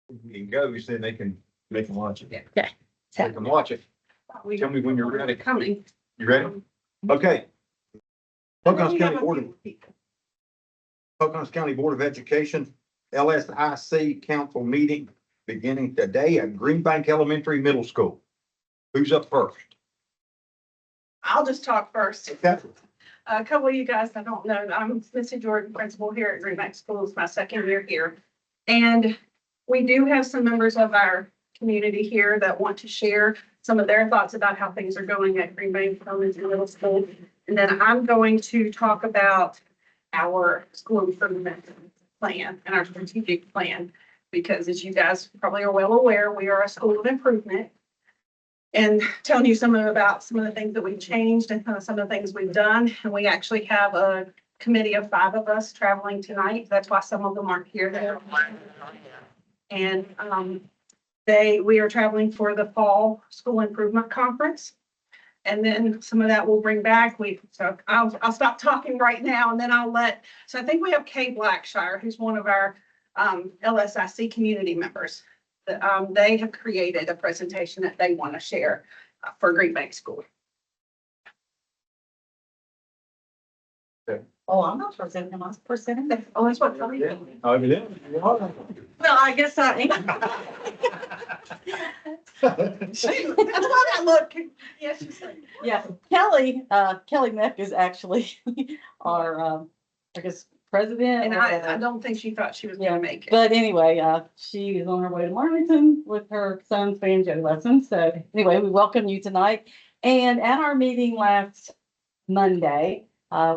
It goes, then they can watch it. Okay. They can watch it. Tell me when you're ready. Coming. You ready? Okay. Pocahontas County Board of Education, LSIC council meeting beginning today at Green Bank Elementary Middle School. Who's up first? I'll just talk first. Okay. A couple of you guys that don't know, I'm Missy Jordan, principal here at Greenbank Schools, my second year here. And we do have some members of our community here that want to share some of their thoughts about how things are going at Greenbank Elementary Middle School. And then I'm going to talk about our school improvement plan and our strategic plan. Because as you guys probably are well aware, we are a school of improvement. And telling you about some of the things that we've changed and kind of some of the things we've done. And we actually have a committee of 5 of us traveling tonight. That's why some of them aren't here. And we are traveling for the fall school improvement conference. And then some of that we'll bring back. So I'll stop talking right now and then so I think we have Kay Blackshire, who's one of our LSIC community members. They have created a presentation that they want to share for Greenbank School. Oh, I'm not presenting, I'm presenting. Oh, that's what. Yeah. Oh, yeah. Well, I guess I am. That's why that look. Yes, you said. Yeah, Kelly Meck is actually our, I guess, president. And I don't think she thought she was gonna make it. But anyway, she is on her way to Marlington with her son's banjo lesson. So anyway, we welcome you tonight. And at our meeting last Monday,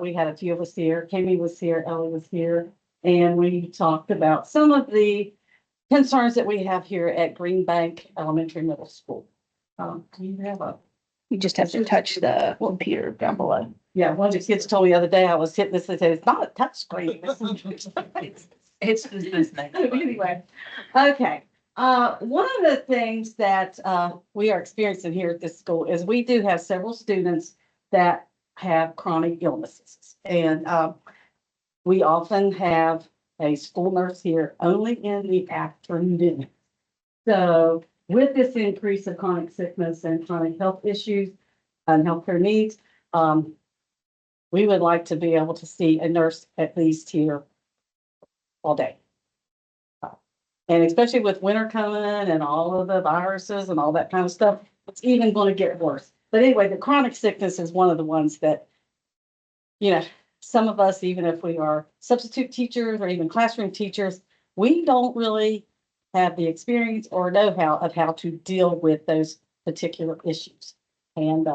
we had a few of us here. Kami was here, Ellie was here, and we talked about some of the concerns that we have here at Greenbank Elementary Middle School. Do you have a? You just have to touch the computer down below. Yeah, one of the kids told me the other day, I was hitting this, they said, it's not a touch screen. It's this thing. Anyway, okay. One of the things that we are experiencing here at this school is we do have several students that have chronic illnesses. And we often have a school nurse here only in the afternoon. So with this increase of chronic sickness and chronic health issues and healthcare needs, we would like to be able to see a nurse at least here all day. And especially with winter coming and all of the viruses and all that kind of stuff, it's even going to get worse. But anyway, the chronic sickness is one of the ones that, you know, some of us, even if we are substitute teachers or even classroom teachers, we don't really have the experience or know-how of how to deal with those particular issues. And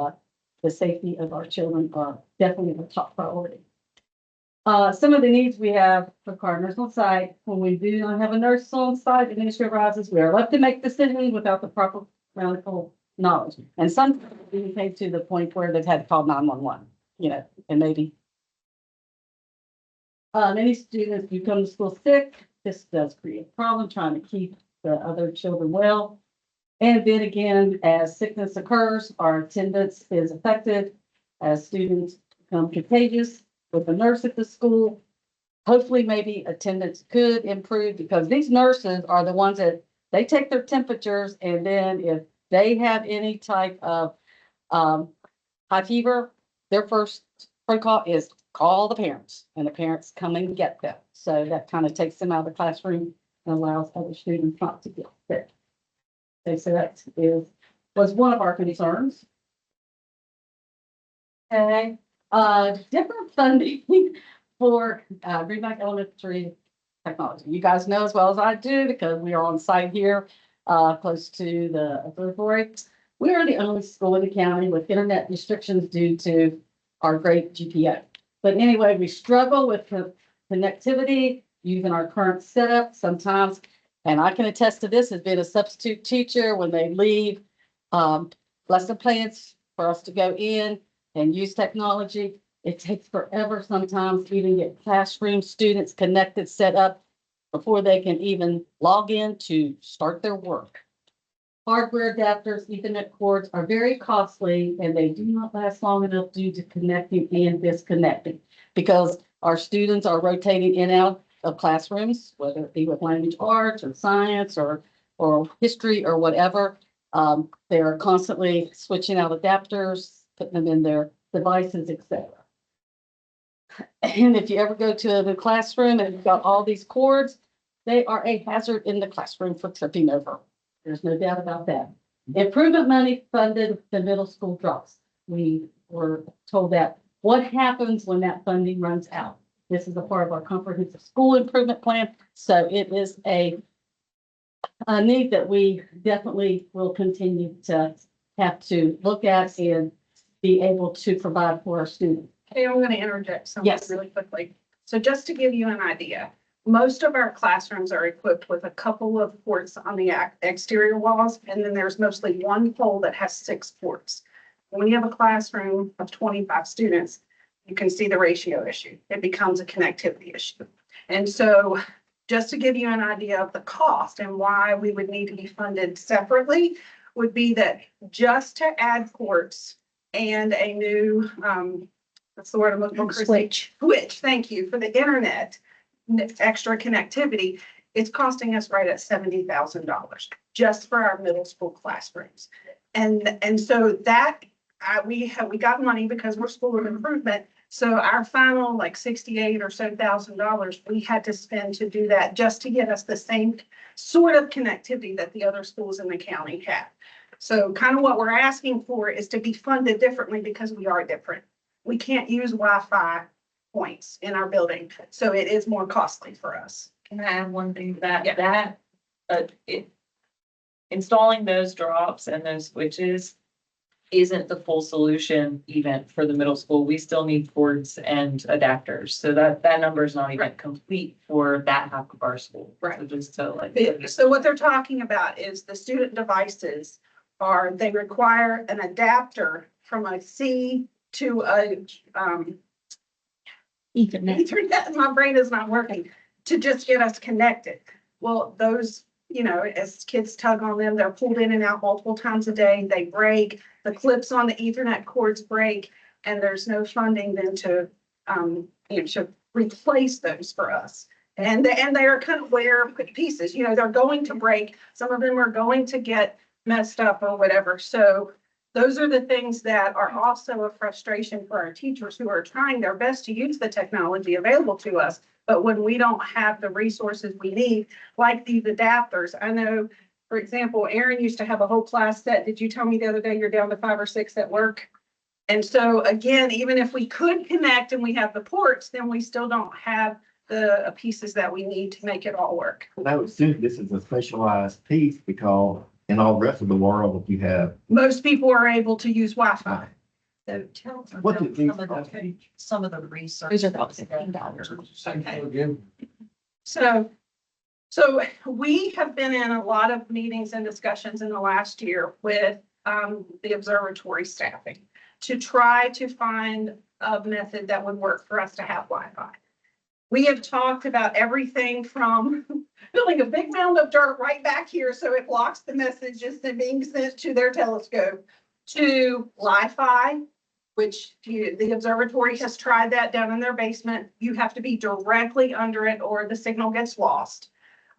the safety of our children are definitely the top priority. Some of the needs we have for nurse on site, when we do not have a nurse on site, administrative rises, we are left to make decisions without the proper medical knowledge. And sometimes we came to the point where they've had to call 911, you know, and maybe many students do come to school sick. This does create a problem trying to keep the other children well. And then again, as sickness occurs, our attendance is affected as students become contagious with a nurse at the school. Hopefully, maybe attendance could improve because these nurses are the ones that they take their temperatures, and then if they have any type of high fever, their first protocol is call the parents, and the parents come and get them. So that kind of takes them out of the classroom and allows other students not to get sick. Okay, so that was one of our concerns. Okay, different funding for Greenbank Elementary Technology. You guys know as well as I do because we are on site here, close to the observatory. We are the only school in the county with internet restrictions due to our great GPO. But anyway, we struggle with connectivity using our current setup sometimes. And I can attest to this as being a substitute teacher when they leave lesson plans for us to go in and use technology. It takes forever sometimes to even get classroom students connected, set up before they can even log in to start their work. Hardware adapters, Ethernet cords are very costly and they do not last long enough due to connecting and disconnecting because our students are rotating in and out. of classrooms, whether it be with language arts or science or history or whatever. They're constantly switching out adapters, putting them in their devices, etc. And if you ever go to the classroom and you've got all these cords, they are a hazard in the classroom for tripping over. There's no doubt about that. Improvement money funded the middle school drops. We were told that. What happens when that funding runs out? This is a part of our comprehensive school improvement plan. So it is a need that we definitely will continue to have to look at and be able to provide for our students. Okay, I'm going to interject something Yes. really quickly. So just to give you an idea, most of our classrooms are equipped with a couple of ports on the exterior walls, and then there's mostly one pole that has 6 ports. When you have a classroom of 25 students, you can see the ratio issue. It becomes a connectivity issue. And so just to give you an idea of the cost and why we would need to be funded separately would be that just to add ports and a new, what's the word I'm looking for? Switch. Switch, thank you, for the internet, extra connectivity, it's costing us right at $70,000 just for our middle school classrooms. And so that we got money because we're school of improvement. So our final like $68,000 or so we had to spend to do that just to get us the same sort of connectivity that the other schools in the county have. So kind of what we're asking for is to be funded differently because we are different. We can't use Wi-Fi points in our building, so it is more costly for us. Can I add one thing to that? Yeah. Installing those drops and those switches isn't the full solution even for the middle school. We still need cords and adapters. So that number is not even Right. complete for that half of our school. Right. So just to like. So what they're talking about is the student devices they require an adapter from a C to a Ethernet. My brain is not working to just get us connected. Well, those, as kids tug on them, they're pulled in and out multiple times a day. They break, the clips on the Ethernet cords break, and there's no funding then to replace those for us. And they are kind of wear pieces, they're going to break. Some of them are going to get messed up or whatever. So those are the things that are also a frustration for our teachers who are trying their best to use the technology available to us. But when we don't have the resources we need, like these adapters, I know, for example, Aaron used to have a whole class set. Did you tell me the other day you're down to 5 or 6 at work? And so again, even if we could connect and we have the ports, then we still don't have the pieces that we need to make it all work. And I would assume this is a specialized piece because in all the rest of the world, you have. Most people are able to use Wi-Fi. So tell them What about did these some of the research. Those are about $16. Okay. So we have been in a lot of meetings and discussions in the last year with the observatory staffing to try to find a method that would work for us to have Wi-Fi. We have talked about everything from building a big mound of dirt right back here so it blocks the messages that are being sent to their telescope, to Wi-Fi, which the observatory has tried that down in their basement. You have to be directly under it or the signal gets lost.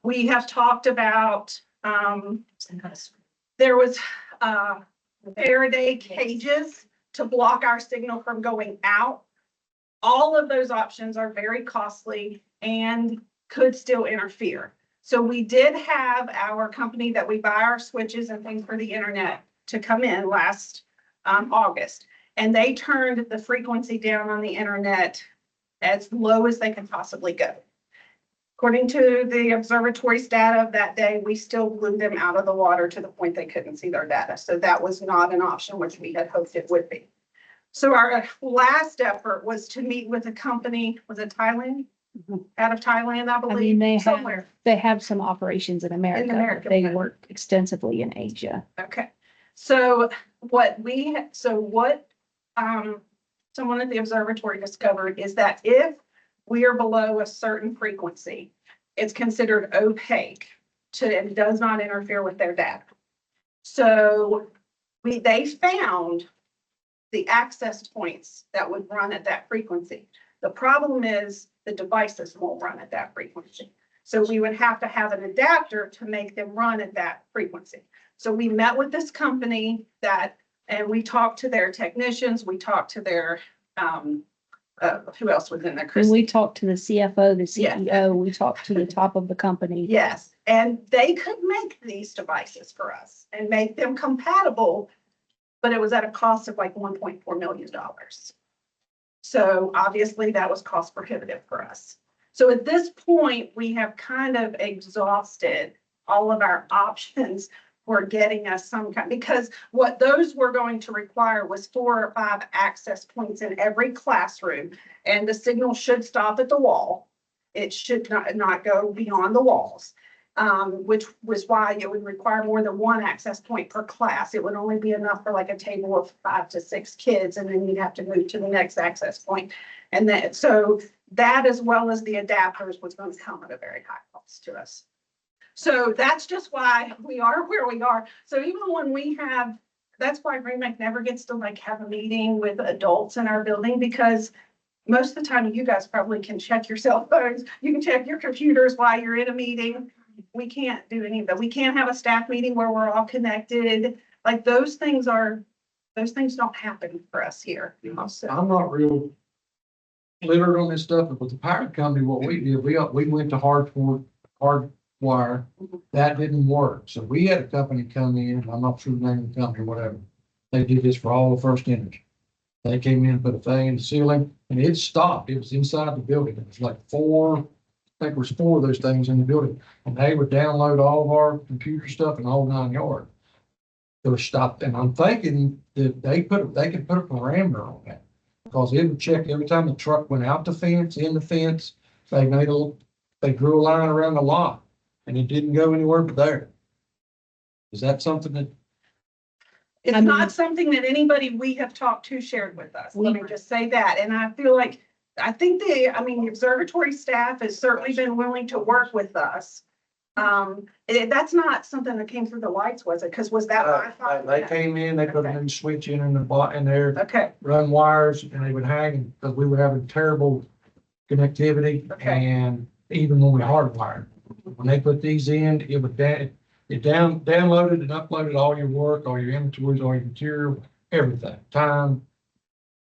We have talked about, there was Faraday cages to block our signal from going out. All of those options are very costly and could still interfere. So we did have our company that we buy our switches and things for the internet to come in last August. And they turned the frequency down on the internet as low as they can possibly go. According to the observatory's data of that day, we still blew them out of the water to the point they couldn't see their data. So that was not an option, which we had hoped it would be. So our last effort was to meet with a company, was it Thailand? Out of Thailand, I believe, somewhere. They have some operations in America. America, They okay. work extensively in Asia. Okay, so what someone at the observatory discovered is that if we are below a certain frequency, it's considered opaque and does not interfere with their data. So they found the access points that would run at that frequency. The problem is the devices won't run at that frequency. So we would have to have an adapter to make them run at that frequency. So we met with this company and we talked to their technicians, we talked to their, who else was in there? When Chris? we talked to the CFO, the Yeah. CEO, we talked to the top of the company. Yes, and they could make these devices for us and make them compatible, but it was at a cost of like $1.4 million. So obviously that was cost prohibitive for us. So at this point, we have kind of exhausted all of our options for getting us some kind, because what those were going to require was 4 or 5 access points in every classroom, and the signal should stop at the wall. It should not go beyond the walls, which was why it would require more than 1 access point per class. It would only be enough for like a table of 5 to 6 kids, and then you'd have to move to the next access point. And then, so that, as well as the adapters, was going to come at a very high cost to us. So that's just why we are where we are. So even when we have, that's why Greenbank never gets to like have a meeting with adults in our building, because most of the time you guys probably can check your cell phones. You can check your computers while you're in a meeting. We can't do any of that. We can't have a staff meeting where we're all connected. Like those things don't happen for us here. So, I'm not real literate on this stuff, but with the power company, what we did, we went to hardwire. That didn't work. So we had a company come in, I'm not sure the name of the company or whatever. They did this for all of First Energy. They came in and put a thing in the ceiling and it stopped. It was inside the building. It was like 4, I think it was 4 of those things in the building. And they would download all of our computer stuff and all 9 yards. It was stopped. And I'm thinking that they could put a parameter on that. Because it would check every time the truck went out the fence, in the fence, they drew a line around the lot and it didn't go anywhere but there. Is that something that, it's I mean- not something that anybody we have talked to shared with us. Let me just say that. And I feel like, the observatory staff has certainly been willing to work with us. That's not something that came through the lights, was it? Because was that Wi-Fi? they came in, they put a new switch in there, Okay, run wires, and they would hang, because we were having terrible connectivity. Okay. And even when we hardwired, when they put these in, it would downloaded and uploaded all your work, all your inventories, all your material, everything, time.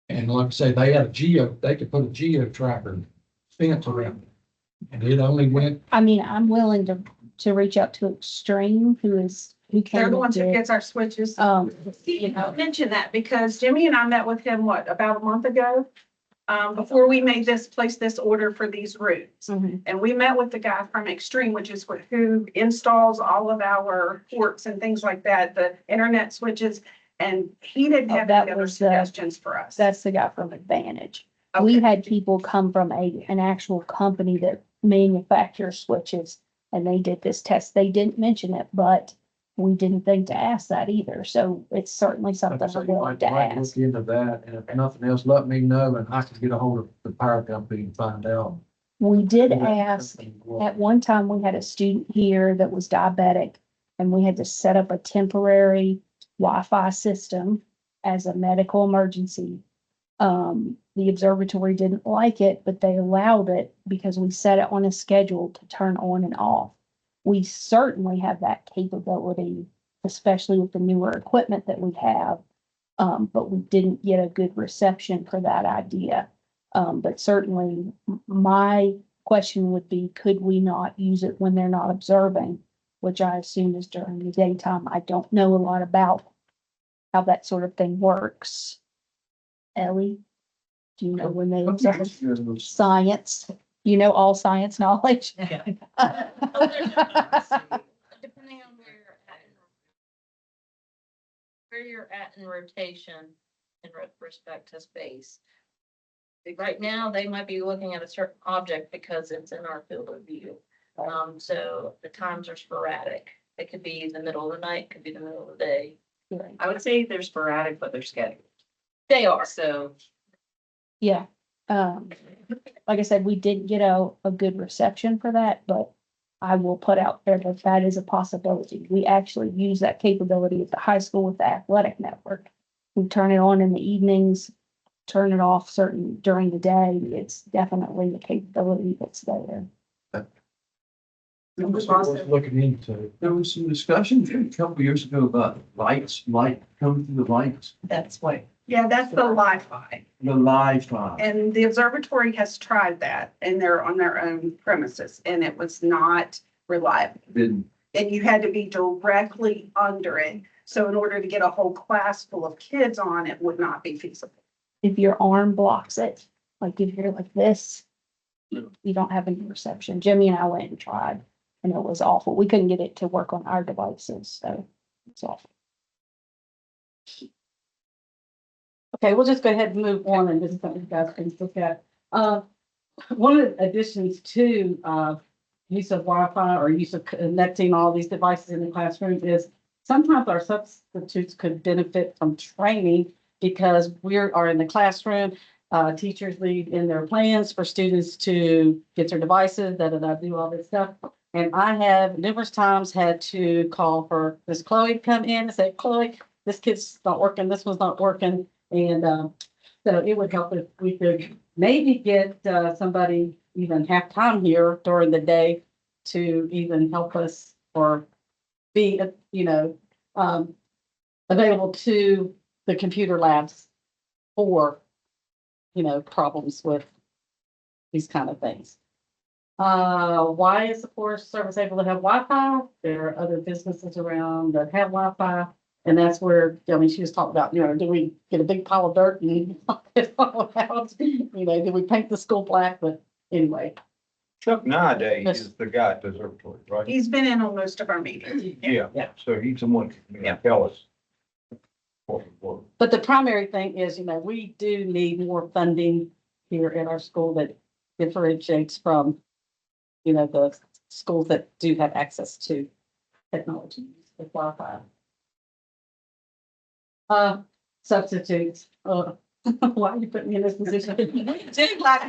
And like I say, they could put a geo tracker fence around it. And it only went, I'm willing to reach out to Extreme, who they're came the and ones who did, gets our switches. you know, Mention that because Jimmy and I met with him, about a month ago? Before we placed this order for these routes. mhm. And we met with the guy from Extreme, which is who installs all of our ports and things like that, the internet switches. And he didn't have that any other was the- suggestions for us. That's the guy from Advantage. We Okay. had people come from an actual company that manufactures switches, and they did this test. They didn't mention it, but we didn't think to ask that either. So it's certainly something like I say, I'm you willing might to look ask. into that. And if nothing else, let me know and I can get a hold of the power company and find out. We did ask, at one time, we had a student here that was diabetic, and we had to set up a temporary Wi-Fi system as a medical emergency. The observatory didn't like it, but they allowed it because we set it on a schedule to turn on and off. We certainly have that capability, especially with the newer equipment that we have. But we didn't get a good reception for that idea. But certainly my question would be, could we not use it when they're not observing, which I assume is during the daytime. I don't know a lot about how that sort of thing works. Ellie, do you know when they observe? Science, all science knowledge. Yeah. Depending on where you're at in rotation in respect to space. Right now, they might be looking at a certain object because it's in our field of view. So the times are sporadic. It could be the middle of the night, could be the middle of the day. I would say they're sporadic, but they're scheduled. They are. So Yeah, like I said, we didn't get a good reception for that, but I will put out there that that is a possibility. We actually use that capability at the high school with the athletic network. We turn it on in the evenings turn it off during the day, it's definitely the capability that's there. I'm just looking into, there was some discussion a couple years ago about light coming through the lights, That's what. Yeah, that's the Wi-Fi. the live line. And the observatory has tried that and they're on their own premises and it was not reliable. Didn't, And you had to be directly under it. So in order to get a whole class full of kids on, it would not be feasible. If your arm blocks it, like if you're like this, you don't have any reception. Jimmy and I went and tried, and it was awful. We couldn't get it to work on our devices, so it's awful. Okay, we'll just go ahead and move on and this is something you guys can look at. One of the additions to, use of Wi-Fi or use of connecting all these devices in the classroom is sometimes our substitutes could benefit from training because we are in the classroom. Teachers lead in their plans for students to get their devices, do all this stuff. And I have numerous times had to call for Miss Chloe to come in and say, Chloe, this kid's not working, this one's not working. And so it would help if we could maybe get somebody even half-time here during the day to even help us or be, available to the computer labs for, problems with these kind of things. Why is the Forest Service able to have Wi-Fi? There are other businesses around that have Wi-Fi. And that's where, she was talking about, do we get a big pile of dirt and it all out? Do we paint the school black? But anyway. Chuck nowadays is the guy at the observatory, right? He's been in on most of our meetings. Yeah, so he's the one to tell us. what we want. But the primary thing is, we do need more funding here at our school that differentiates from, the schools that do have access to technology, with Wi-Fi. Substitutes, why are you putting me in this position? Do like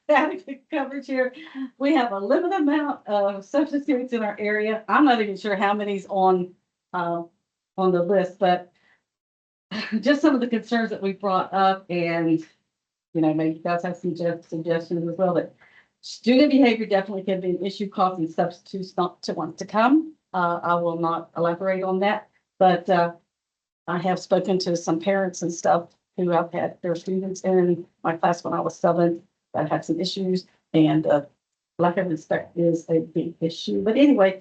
adequate coverage here. We have a limited amount of substitutes in our area. I'm not even sure how many's on the list, but just some of the concerns that we brought up and, maybe you guys have some suggestions as well, that student behavior definitely can be an issue causing substitutes not to want to come. I will not elaborate on that, but, I have spoken to some parents and stuff who have had their students in my class when I was 7 that had some issues, and lack of respect is a big issue. But anyway,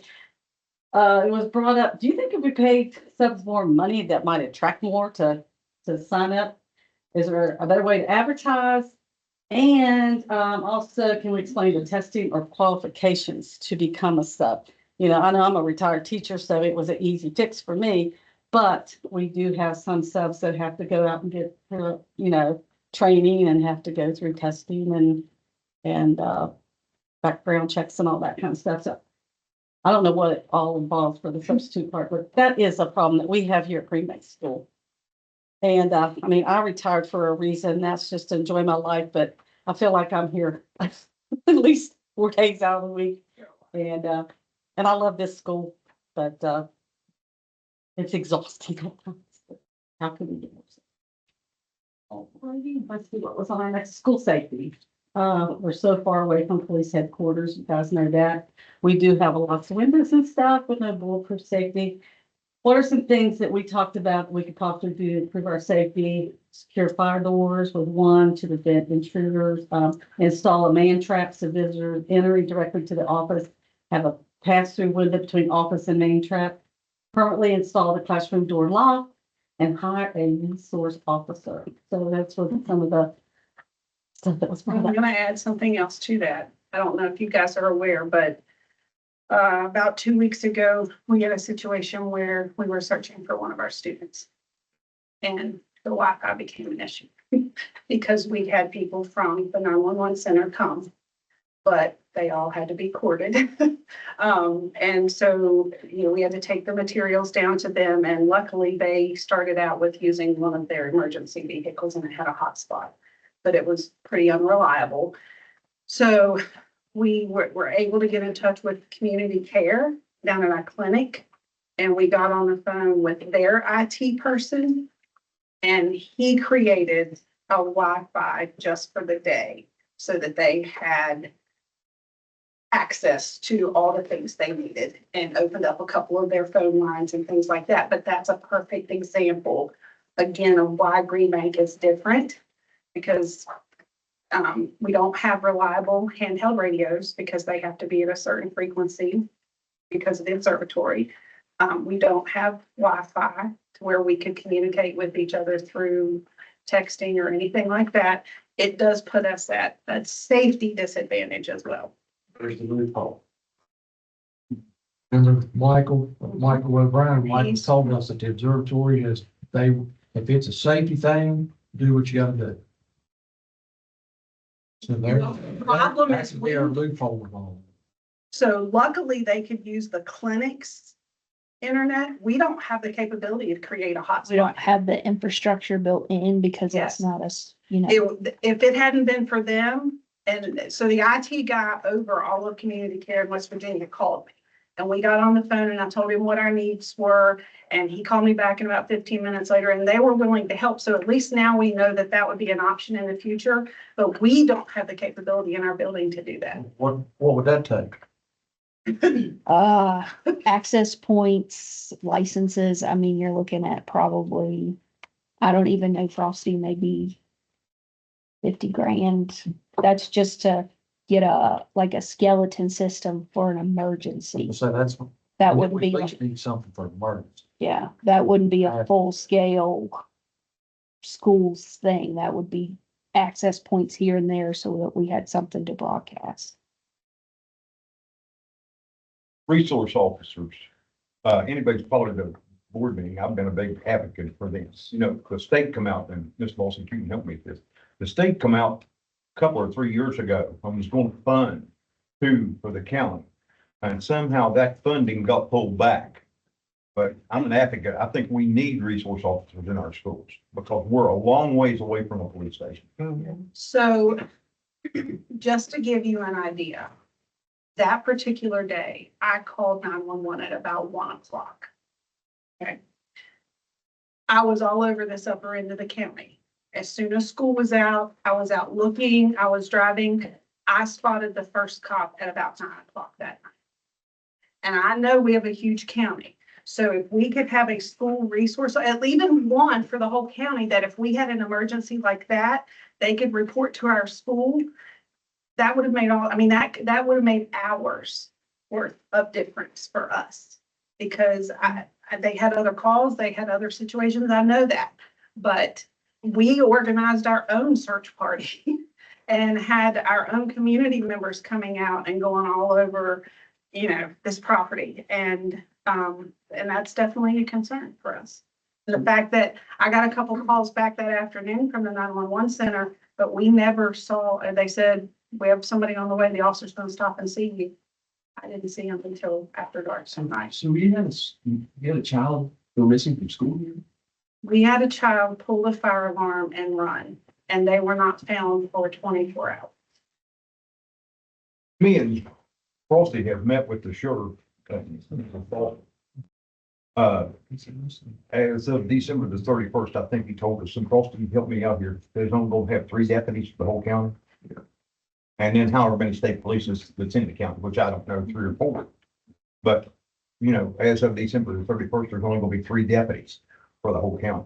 it was brought up. Do you think if we paid subs more money, that might attract more to sign up? Is there a better way to advertise? And also, can we explain the testing or qualifications to become a sub? I know I'm a retired teacher, so it was an easy fix for me. But we do have some subs that have to go out and get, training and have to go through testing and background checks and all that kind of stuff. So I don't know what it all involves for the substitute part, but that is a problem that we have here at Green Bay School. And I retired for a reason. That's just to enjoy my life, but I feel like I'm here at least 4 days out of the week. And I love this school, but it's exhausting. How can we get more? Alrighty, let's see what was on our next school safety. We're so far away from police headquarters. You guys know that. We do have lots of windows and stuff with no bulletproof safety. What are some things that we talked about we could possibly do to improve our safety? Secure fire doors with one to prevent intruders. Install a man trap so visitors entering directly to the office have a pass-through window between office and main trap. Permanently install the classroom door lock and hire a resource officer. So that's what some of the stuff that was I'm brought up. going to add something else to that. I don't know if you guys are aware, but about 2 weeks ago, we had a situation where we were searching for one of our students. And the Wi-Fi became an issue because we had people from the 911 center come, but they all had to be corded. And so, we had to take the materials down to them. And luckily they started out with using one of their emergency vehicles and it had a hotspot, but it was pretty unreliable. So we were able to get in touch with community care down at our clinic. And we got on the phone with their IT person and he created a Wi-Fi just for the day so that they had access to all the things they needed and opened up a couple of their phone lines and things like that. But that's a perfect example, again, of why Green Bank is different, because we don't have reliable handheld radios because they have to be at a certain frequency because of the observatory. We don't have Wi-Fi to where we could communicate with each other through texting or anything like that. It does put us at a safety disadvantage as well. There's the loophole. Remember Michael O'Brien, Michael told us that the observatory is, if it's a safety thing, do what you gotta do. So there, The problem that's is their loophole involved. So luckily they could use the clinic's internet. We don't have the capability to create a We don't hotspot. have the infrastructure built in because Yes. that's not us, you know. If it hadn't been for them, and so the IT guy over all of community care in West Virginia called me. And we got on the phone and I told him what our needs were. And he called me back in about 15 minutes later and they were willing to help. So at least now we know that that would be an option in the future. But we don't have the capability in our building to do that. What would that take? Access points, licenses, I mean, you're looking at probably, I don't even know, Frosty, maybe 50 grand. That's just to get like a skeleton system for an emergency. So that's. That wouldn't We be, at least need something for emergency. yeah, that wouldn't be a full scale schools thing. That would be access points here and there so that we had something to broadcast. Resource officers, anybody's followed the board meeting, I've been a big advocate for this. You know, the state come out, and Ms. Lawson, you can help me with this. The state come out a couple or 3 years ago and was going to fund two for the county. And somehow that funding got pulled back. But I'm an advocate. I think we need resource officers in our schools because we're a long ways away from a police station. So just to give you an idea, that particular day, I called 911 at about 1:00. Okay. I was all over this upper end of the county. As soon as school was out, I was out looking, I was driving. I spotted the first cop at about 9:00 that night. And I know we have a huge county. So if we could have a school resource, at least even one for the whole county, that if we had an emergency like that, they could report to our school. That would have made that would have made hours worth of difference for us. Because they had other calls, they had other situations, I know that. But we organized our own search party and had our own community members coming out and going all over, this property. And that's definitely a concern for us. The fact that I got a couple calls back that afternoon from the 911 center, but we never saw, and they said, we have somebody on the way, the officer's gonna stop and see you. I didn't see him until after dark tonight. So you had a child go missing from school here? We had a child pull the fire alarm and run, and they were not found for 24 hours. Me and Frosty have met with the sheriff. As of December the 31st, I think he told us, and Frosty helped me out here, there's only going to have 3 deputies for the whole county. And then however many state police that's in the county, which I don't know, 3 or 4. But, as of December the 31st, there's only going to be 3 deputies for the whole county.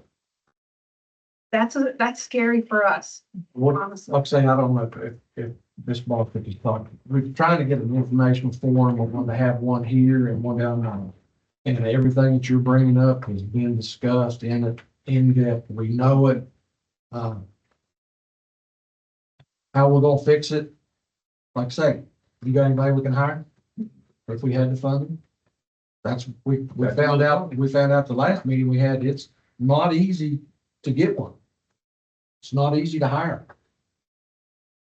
That's scary for us, What, honestly. like I say, I don't know if Ms. Barclay is talking, we're trying to get an informational form. We're going to have one here and one down there. And everything that you're bringing up has been discussed in depth. We know it. How we're gonna fix it? Like I say, you got anybody we can hire? If we had the funding? We found out the last meeting we had, it's not easy to get one. It's not easy to hire.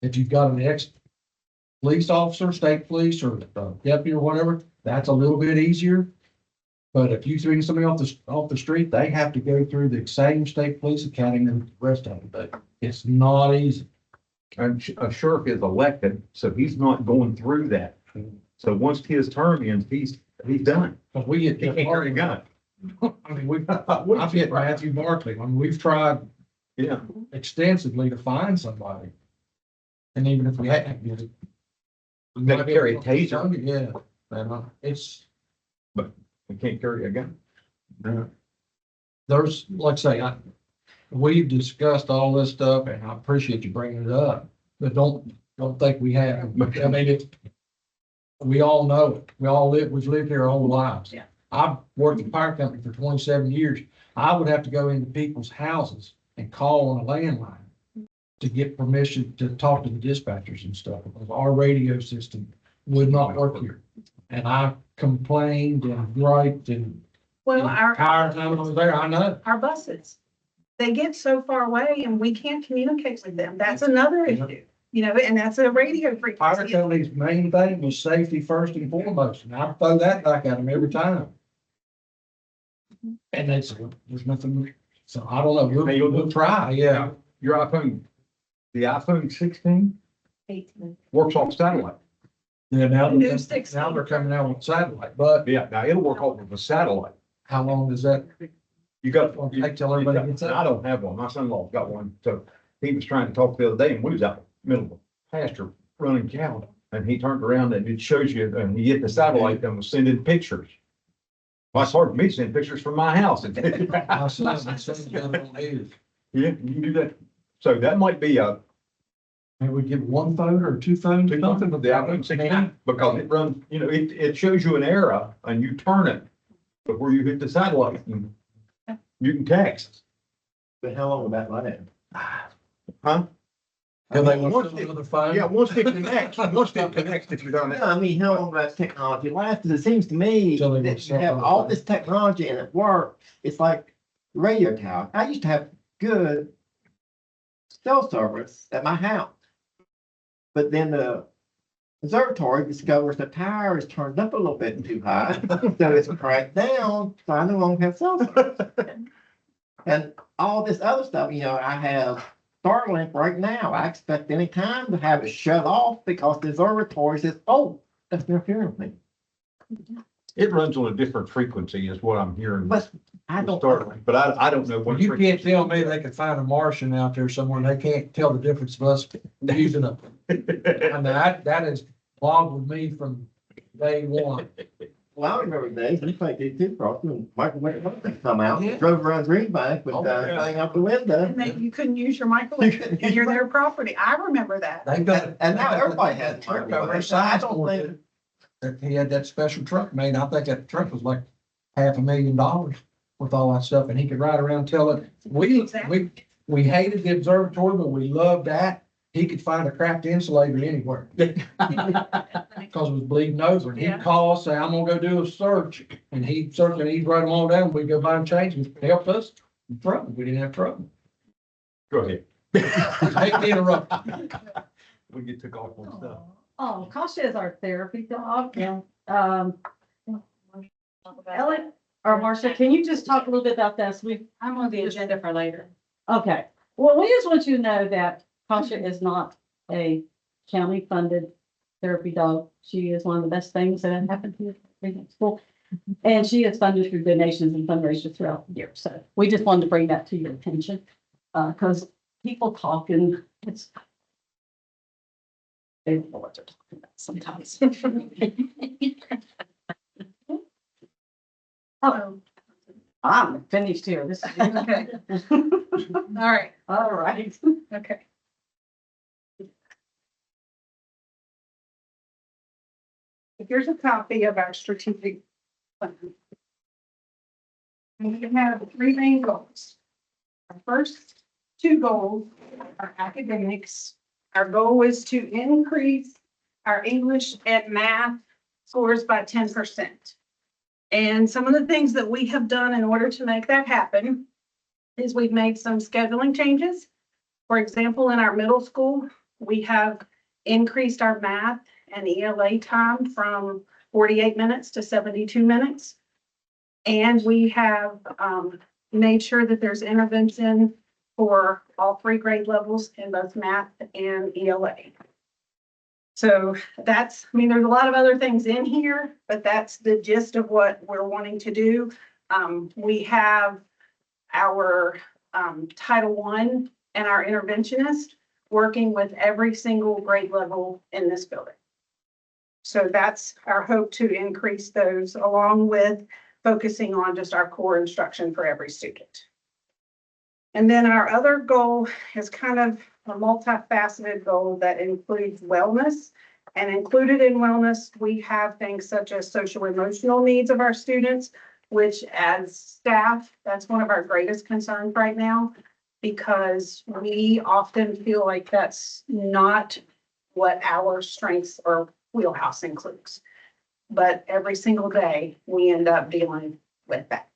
If you've got an ex-police officer, state police, or deputy or whatever, that's a little bit easier. But if you bring somebody off the street, they have to go through the same state police academy and the rest of them, but it's not easy. And a sheriff is elected, so he's not going through that. So once his term ends, he's done. But we get. He can't carry a gun. I mean, I've hit Matthew Barkley. I mean, we've tried Yeah, extensively to find somebody. And even if we hadn't, you know, we They might be carry a able to- taser. Yeah, and, it's, we can't carry a gun. there's, like I say, we've discussed all this stuff and I appreciate you bringing it up, but don't think we have. I mean, we all know it. We've lived here our whole lives. Yeah. I've worked at the fire company for 27 years. I would have to go into people's houses and call on a landline to get permission to talk to the dispatchers and stuff, because our radio system would not work here. And I complained and griped and Well, the entire time I was there, I know. our buses, they get so far away and we can't communicate with them. That's another issue, you know, and that's a radio Fire frequency. company's main thing was safety first and foremost, and I throw that back at them every time. And they said, there's nothing, so I don't know, we'll try, yeah. Your iPhone, the iPhone 16 works off satellite. Yeah, now New they're, 16. now they're coming out with satellite, but Yeah, now it'll work off of a satellite. how long does that, You got, I tell everybody gets I that? don't have one. My son-in-law's got one. So he was trying to talk the other day and we was out in the middle of a pasture running cattle. And he turned around and it shows you, and he hit the satellite and was sending pictures. Well, it's hard for me to send pictures from my house. My son's got it on his. Yeah, you can do that. So that might be a, Maybe we give one phone or two phones or something, the but iPhone 16, because it runs, you know, it shows you an era and you turn it before you hit the satellite and you can text. But how long would that last? Huh? Have they Once looked it- at another phone? Yeah, once it connects, if you're done No, that. I mean, how long will that technology last? Because it seems to me Till they that you work have something all out. this technology and it works. It's like radio tower. I used to have good cell service at my house. But then the observatory discovers the tower is turned up a little bit too high, so it's cranked down, so I no longer have cell service. And all this other stuff, you know, I have Starlink right now. I expect any time to have it shut off because the observatory says, oh, that's interfering with me. It runs on a different frequency is what I'm hearing. But I don't. Starlink, but I don't know what. Well, you can't tell me they can find a Martian out there somewhere and they can't tell the difference of us using them. And that has boggled me from day one. Well, I remember days, we played these two crossing, and Michael went come out, Yeah. drove around Greenbank with Oh, the yeah. thing out the window. And then you couldn't use your microwave and you're their property. I remember that. They got. And now everybody has a truck microwave. over his So I side don't for think- it. That he had that special truck made. I think that truck was like $500,000 with all that stuff, and he could ride around telling, we hated the observatory, but we loved that. He could find a cracked insulator anywhere. Because it was bleeding over, and he'd Yeah. call, say, I'm gonna go do a search, and he'd search, and he'd write them all down, we'd go buy them change, and it helped us. Trouble, we didn't have trouble. Go ahead. Hate to interrupt. We get took off on stuff. Oh, Kasha is our therapy dog. Yeah. Um, Talk about Ellen or Marcia, can you just talk a little bit about this? I'm on the agenda for later. Okay, well, we just want you to know that Kasha is not a county-funded therapy dog. She is one of the best things that have happened here at school. And she is funded through donations and fundraisers throughout the year. So we just wanted to bring that to your attention. Because people talk and it's they don't know what they're talking about sometimes. Oh, I'm finished here. This is. Okay. All right, All right. okay. Here's a copy of our strategic plan. And we have three main goals. Our first two goals are academics. Our goal is to increase our English and math scores by 10%. And some of the things that we have done in order to make that happen is we've made some scheduling changes. For example, in our middle school, we have increased our math and ELA time from 48 minutes to 72 minutes. And we have made sure that there's intervention for all three grade levels in both math and ELA. So that's, I mean, there's a lot of other things in here, but that's the gist of what we're wanting to do. We have our Title I and our interventionist working with every single grade level in this building. So that's our hope, to increase those along with focusing on just our core instruction for every student. And then our other goal is kind of a multifaceted goal that includes wellness. And included in wellness, we have things such as social emotional needs of our students, which as staff, that's one of our greatest concerns right now, because we often feel like that's not what our strengths or wheelhouse includes. But every single day, we end up dealing with that.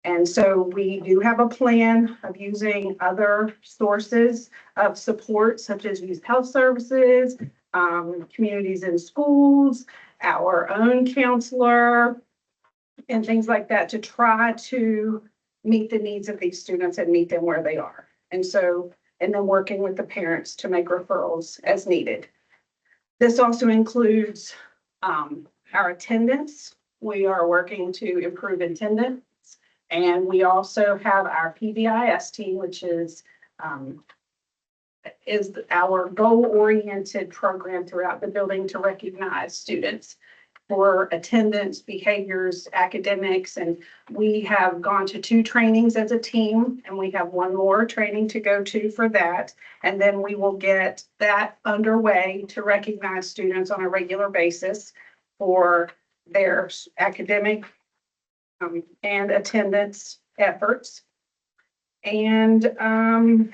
And so we do have a plan of using other sources of support, such as youth health services, communities in schools, our own counselor, and things like that, to try to meet the needs of these students and meet them where they are. And so, and then working with the parents to make referrals as needed. This also includes our attendance. We are working to improve attendance. And we also have our PBIS team, which is our goal-oriented program throughout the building to recognize students for attendance, behaviors, academics. And we have gone to 2 trainings as a team, and we have 1 more training to go to for that. And then we will get that underway to recognize students on a regular basis for their academic and attendance efforts. And I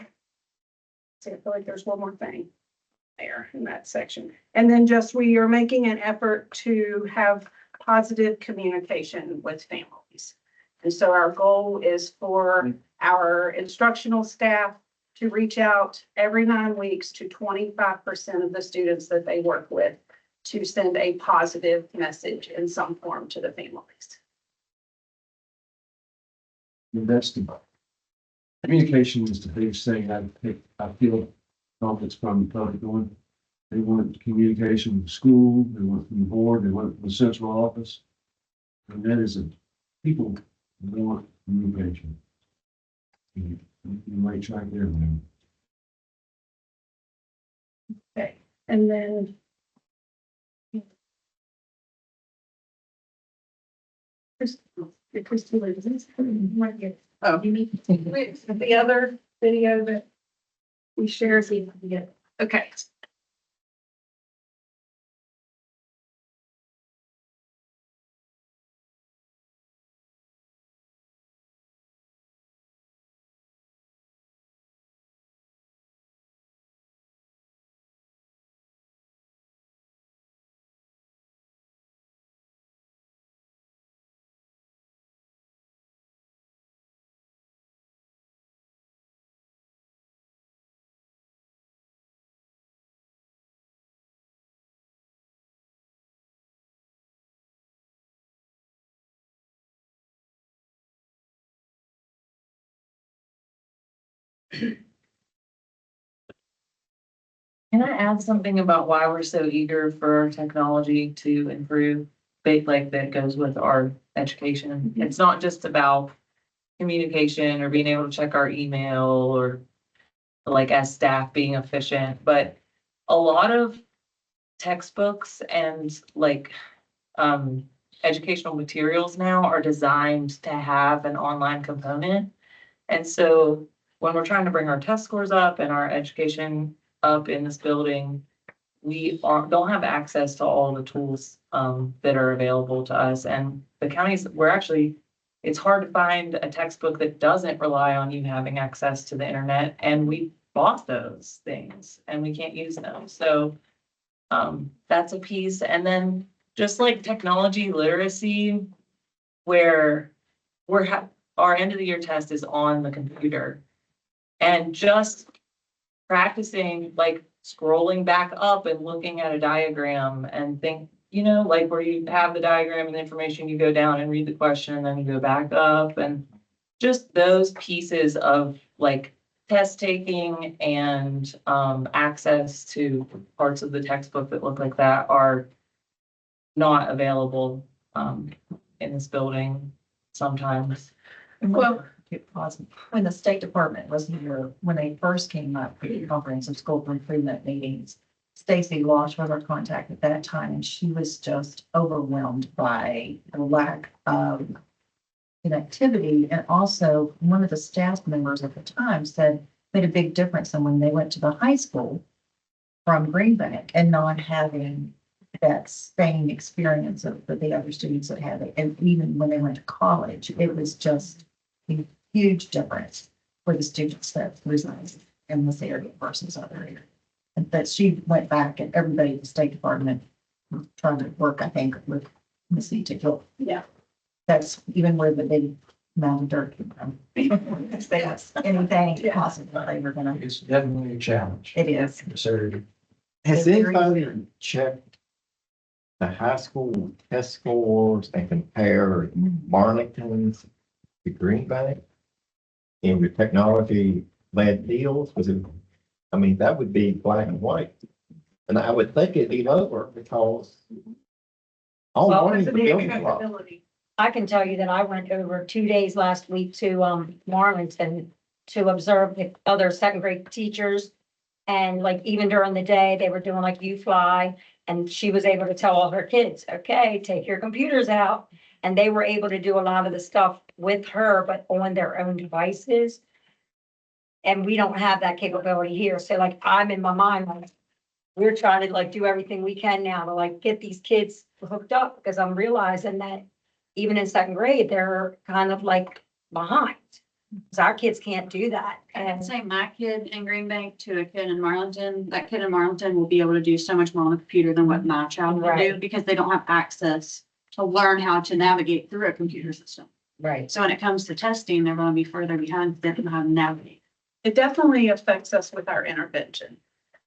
feel like there's one more thing there in that section. And then just we are making an effort to have positive communication with families. And so our goal is for our instructional staff to reach out every 9 weeks to 25% of the students that they work with to send a positive message in some form to the families. That's the communication is the biggest thing. I feel confidence from the public going. They want communication with the school, they want it from the board, they want it from the central office. And that is people want communication. You might try there now. Okay, and then the other video that we share. Okay. Can I add something about why we're so eager for our technology to improve? Like that goes with our education. It's not just about communication or being able to check our email or like as staff being efficient, but a lot of textbooks and like educational materials now are designed to have an online component. And so when we're trying to bring our test scores up and our education up in this building, we don't have access to all the tools that are available to us. And the counties, it's hard to find a textbook that doesn't rely on you having access to the internet. And we bought those things and we can't use them. So that's a piece. And then just like technology literacy, where our end of the year test is on the computer, and just practicing like scrolling back up and looking at a diagram and think, like where you have the diagram and the information, you go down and read the question and then you go back up, and just those pieces of like test taking and access to parts of the textbook that look like that are not available in this building sometimes. Well, when the State Department was here, when they first came up with the comprehensive school improvement meetings, Stacy Losh was our contact at that time, and she was just overwhelmed by the lack of connectivity. And also, one of the staff members at the time said, made a big difference in when they went to the high school from Green Bank and not having that same experience of the other students that had it. And even when they went to college, it was just a huge difference for the students that reside in this area versus other areas. And that she went back and everybody at the State Department was trying to work, I think, with Missy to go. Yeah. That's even where the big amount of dirt came from. If there was anything Yeah. possible, they were gonna, It's definitely a challenge. it is. This area. Has anybody checked the high school test scores and compare Marlington's to Green Bank in the technology led deals? Because I mean, that would be black and white. And I would think it'd be lower because all Well, morning it's the a building big block. capability. I can tell you that I went over 2 days last week to Marlington to observe the other second grade teachers. And like even during the day, they were doing like you fly, and she was able to tell all her kids, okay, take your computers out. And they were able to do a lot of the stuff with her, but on their own devices. And we don't have that capability here. So like I'm in my mind, like, we're trying to like do everything we can now to like get these kids hooked up, because I'm realizing that even in second grade, they're kind of like behind. Because our kids can't do that. I'd And say my kid in Green Bank to a kid in Marlington, that kid in Marlington will be able to do so much more on the computer than what my child will do Right. because they don't have access to learn how to navigate through a computer system. right. So when it comes to testing, they're going to be further behind. They don't know how to navigate. It definitely affects us with our intervention.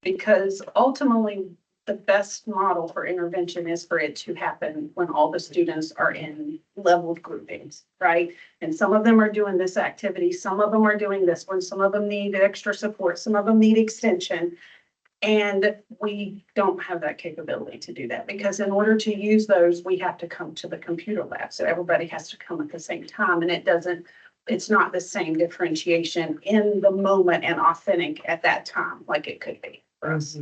Because ultimately, the best model for intervention is for it to happen when all the students are in leveled groupings, right? And some of them are doing this activity, some of them are doing this one, some of them need extra support, some of them need extension. And we don't have that capability to do that, because in order to use those, we have to come to the computer lab. So everybody has to come at the same time, and it's not the same differentiation in the moment and authentic at that time like it could be for us.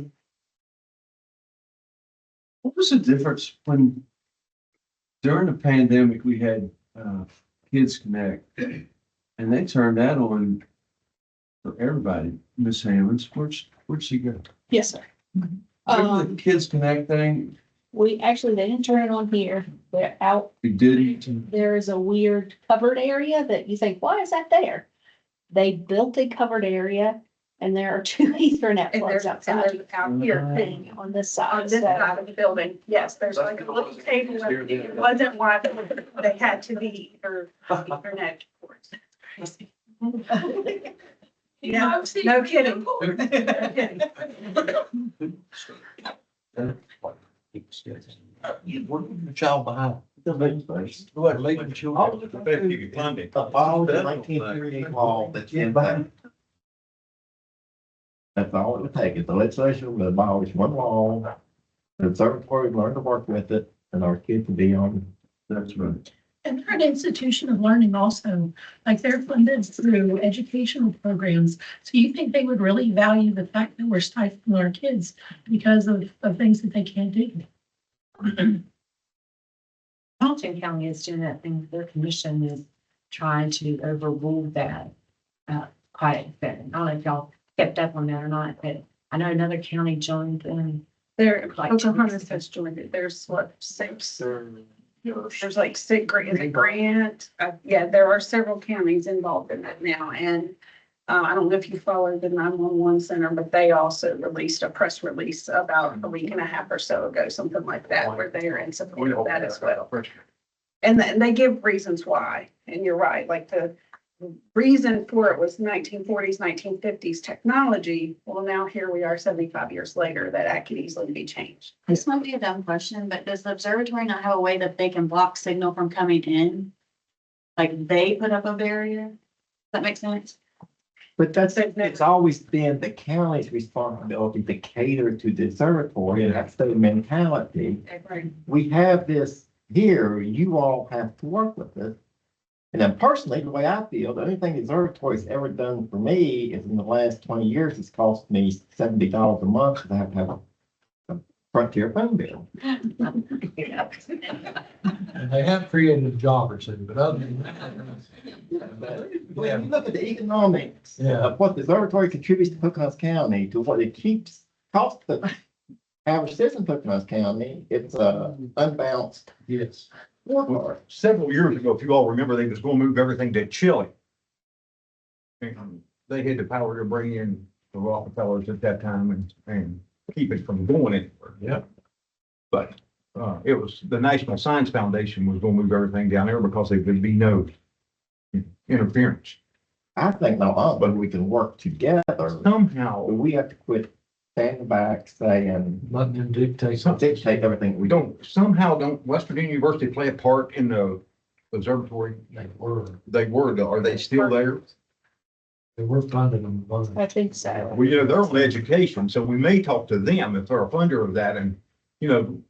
What was the difference when during the pandemic, we had Kids Connect and they turned that on for everybody? Miss Hammonds, where'd she go? Yes, sir. Remember the Kids Connect thing? We actually, they didn't turn it on here. They're out. We didn't. There is a weird covered area that you think, why is that there? They built a covered area and there are two Ethernet And plugs there's, outside out here, thing on this on side. this So side of the building, yes, there's like a little table, and it wasn't why they had to be, or Ethernet ports. Yeah, no kidding. No kidding. You working the child behind. The big place. What, leaving children? The ball, the 1938 ball that's in back. That's all it would take. It's the legislation with abolish one law. The observatory learn to work with it, and our kids can be on. That's right. And they're an institution of learning also, like they're funded through educational programs. So you think they would really value the fact that we're stifling our kids because of things that they can't do? Hamilton County is doing that thing. Their commission is trying to overrule that quite a bit. I don't know if y'all kept up on that or not, but I know another county joined them. There, Like Pocahontas has joined it, there's what, six? There's like six grant, yeah, there are several counties involved in that now, and I don't know if you followed the 911 center, but they also released a press release about a week and a half or so ago, something like that, where they are in support of that as well. And then they give reasons why, and you're right, like the reason for it was 1940s, 1950s technology. Well, now here we are 75 years later, that could easily be changed. This might be a dumb question, but does the observatory not have a way that they can block signal from coming in? Like they put up a barrier? Does that make sense? But it's always been the county's responsibility to cater to the observatory, and that's the mentality. We have this here, you all have to work with it. And then personally, the way I feel, the only thing the observatory's ever done for me is in the last 20 years, it's cost me $70 a month because I have to have a Frontier phone bill. And they have created a job or two, but other than that. When you look at the economics Yeah. of what the observatory contributes to Pocahontas County to what it keeps cost the average citizen of Pocahontas County, it's a unbalanced Yes. scorecard. Several years ago, if you all remember, they was gonna move everything to Chile. And they had the power to bring in the Rockefellers at that time and keep it from going anywhere. Yeah. But, it was, the National Science Foundation was gonna move everything down there because there would be no interference. I think not all, but we can work together. Somehow, We have to quit standing back saying, Letting them dictate. dictate everything we do. don't West Virginia University play a part in the observatory? They were Are they still there? funding them. Both. I think so. Well, they're on education, so we may talk to them if they're a funder of that and,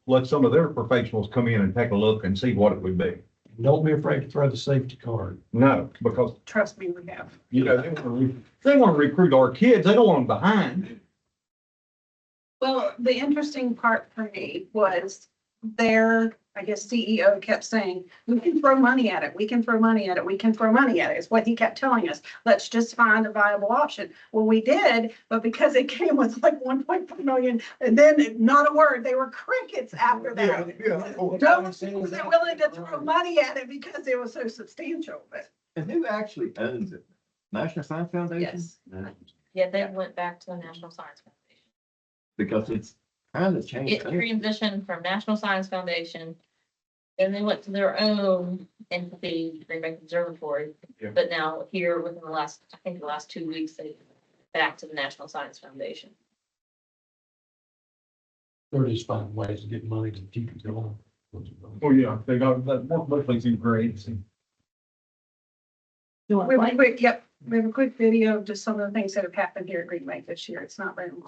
let some of their professionals come in and take a look and see what it would be. Don't be afraid to throw the safety card. No, because, Trust me, we have. they want to recruit our kids. They don't want them behind. Well, the interesting part for me was their, I guess, CEO kept saying, we can throw money at it. We can throw money at it. We can throw money at it. Is what he kept telling us. Let's just find a viable option. Well, we did, but because it came with like 1.4 million and then not a word, they were crickets after that. No one was willing to throw money at it because it was so substantial, but And who actually owns it? National Science Foundation? yes. Yeah, they went back to the National Science Foundation. Because it's kind of It changed. transitioned from National Science Foundation. Then they went to their own entity, Green Bank Observatory. Yeah. But now here within the last, I think the last 2 weeks, they back to the National Science Foundation. They're just finding ways to get money to keep it going. Oh, yeah, they got, that work mostly through grades. You want We have a to quick, yep, we have a quick video of just some of the things that have happened here at Green Bank this year. It's not very long.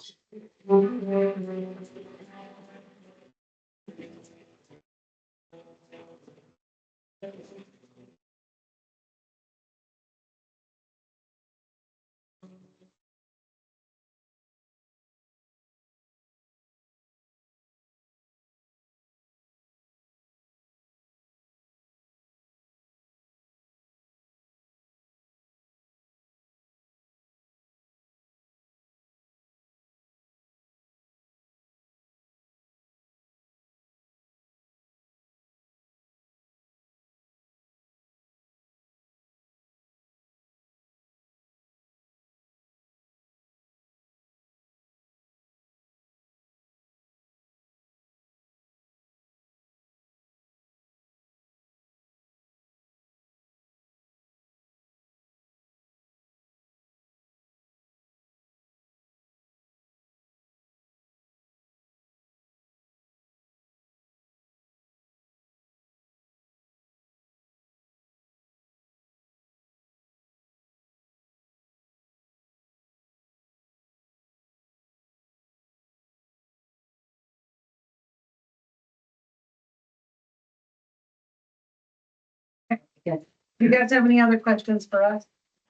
You guys have any other questions for us?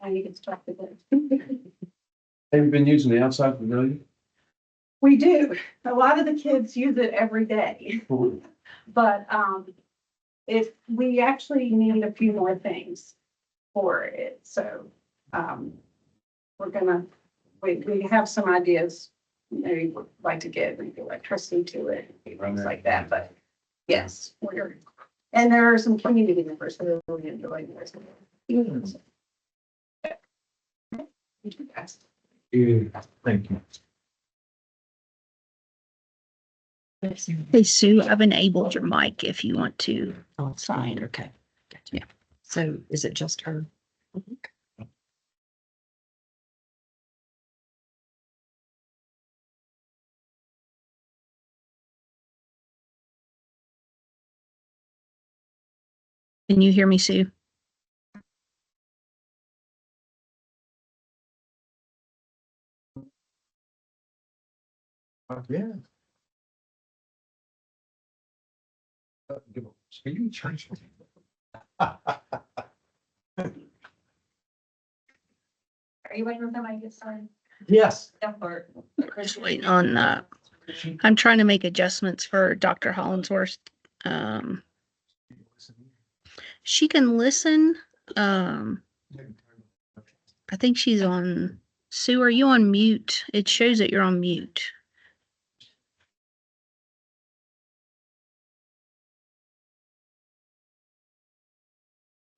You can start with it. Have you been using the outside pavilion? We do. A lot of the kids use it every day, but, if we actually need a few more things for it, so, we're gonna, we have some ideas. Maybe we'd like to get maybe electricity to it, things like that, but yes, and there are some community members who are really enjoying this. Thank you. Hey, Sue, I've enabled your mic if you want to. Oh, it's fine. Okay. Gotcha. So is it just her? Can you hear me, Sue? Yeah. Give a speed change. Are you waiting for somebody to get started? Yes. That part. Just waiting on that. I'm trying to make adjustments for Dr. Hollinsworth. Um, she can listen. Um, I think she's on. Sue, are you on mute? It shows that you're on mute.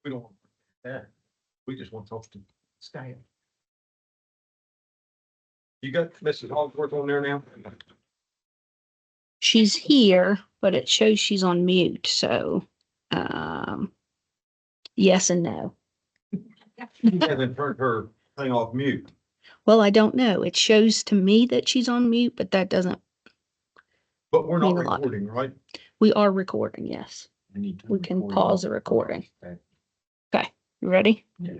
We don't want that. We just want to talk to Sky. You got Mrs. Hogwarts on there now? She's here, but it shows she's on mute. So, yes and no. She hasn't turned her thing off mute. Well, I don't know. It shows to me that she's on mute, but that doesn't. But we're not Mean a lot. recording, right? We are recording. Yes, we can pause the recording. Okay, you ready? Yeah.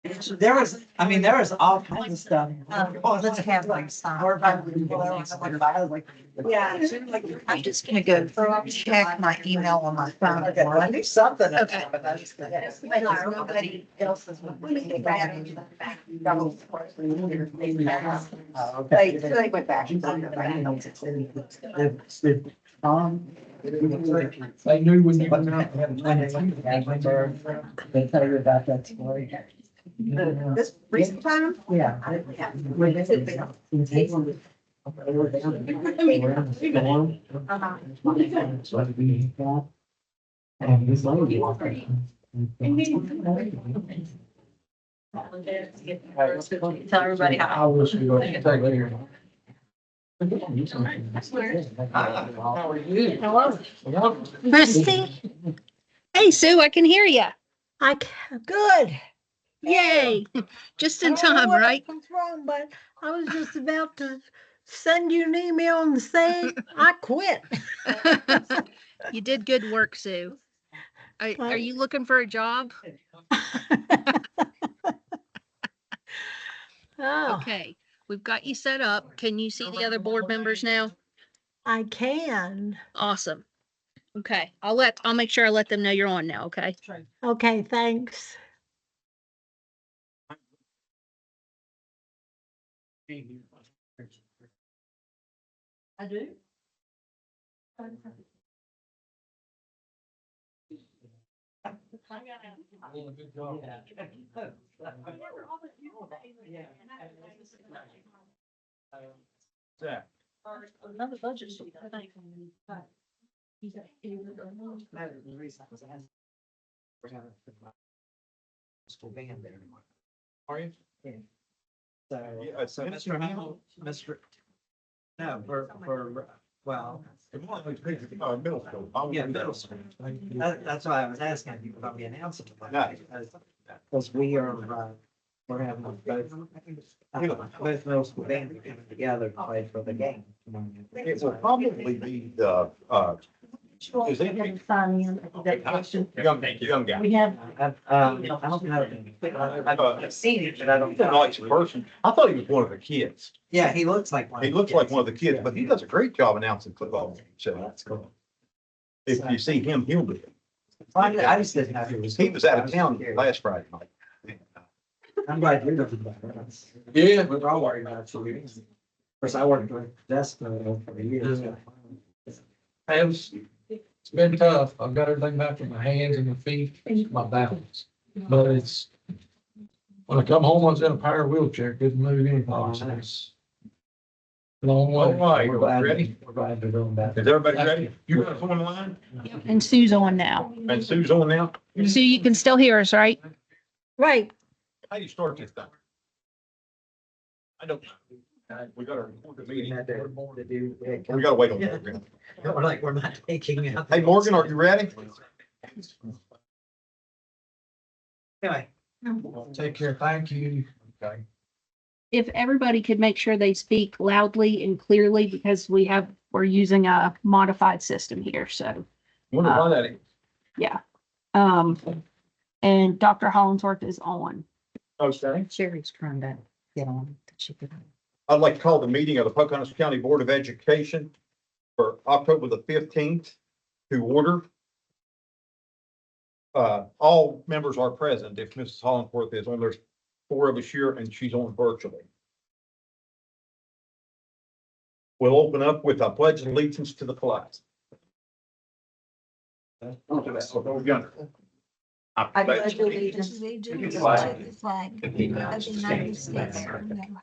There was, I mean, there was all kinds of stuff. Oh, let's have like some. Yeah. I'm just gonna go check my email on my phone. Okay, well, I knew something. had Okay. happened, I just- Nobody else is. Oh, okay. They went back. They knew when you went out. They tell you about that story. This recent time? Yeah. And this lady. Tell everybody I how. was going to take care. How are you? Hello. Christy? Hey, Sue, I can hear you. Good. Yay. Just in I don't know time, what right? was wrong, but I was just about to send you an email and say I quit. You did good work, Sue. Are you looking for a job? Oh, Okay, we've got you set up. Can you see the other board members now? I can. Awesome. Okay, I'll make sure I let them know you're on now, okay? Okay, thanks. I do. Another budget sheet, I think. School band there. Are you? So, so Mr. Hamel, Mr. No, well, Middle school. yeah, middle school. That's why I was asking you about the announcement. No. Because we are, we're having both middle school bands coming together to play for the game. It will probably be the, is it young guy? We have, I don't know. I've seen it, but I don't know. Nice person. I thought he was one of the kids. Yeah, he looks like one. He looks like one of the kids, but he does a great job announcing football. So That's cool. if you see him, he'll do it. I just didn't know. He was out of town last Friday night. I'm glad you're looking back. Yeah. We're all worried about you. Of course, I worked with Despo for years. It's been tough. I've got everything back from my hands and my feet, my balance. But it's, when I come home, I was in a power wheelchair, couldn't move anything. So it's a long way. All right, We're glad, ready? we're glad they're doing that. Is everybody ready? You guys on the line? And Sue's on now. And Sue's on now? Sue, you can still hear us, right? Right. How do you start this thing? I don't. We gotta record the We meeting. had to do. We gotta wait on Morgan. We're like, we're not taking out. Hey, Morgan, are you ready? Anyway. Take care. Thank you. Okay. If everybody could make sure they speak loudly and clearly because we're using a modified system here, so, Wonder why that is. yeah. And Dr. Hollingsworth is on. Okay. Sherry's trying to get on. I'd like to call the meeting of the Pocahontas County Board of Education for October the 15th to order. All members are present if Mrs. Hollingsworth is on. There's 4 of us here and she's on virtually. We'll open up with a pledge of allegiance to the flag. I pledge allegiance to the flag of the United States of America.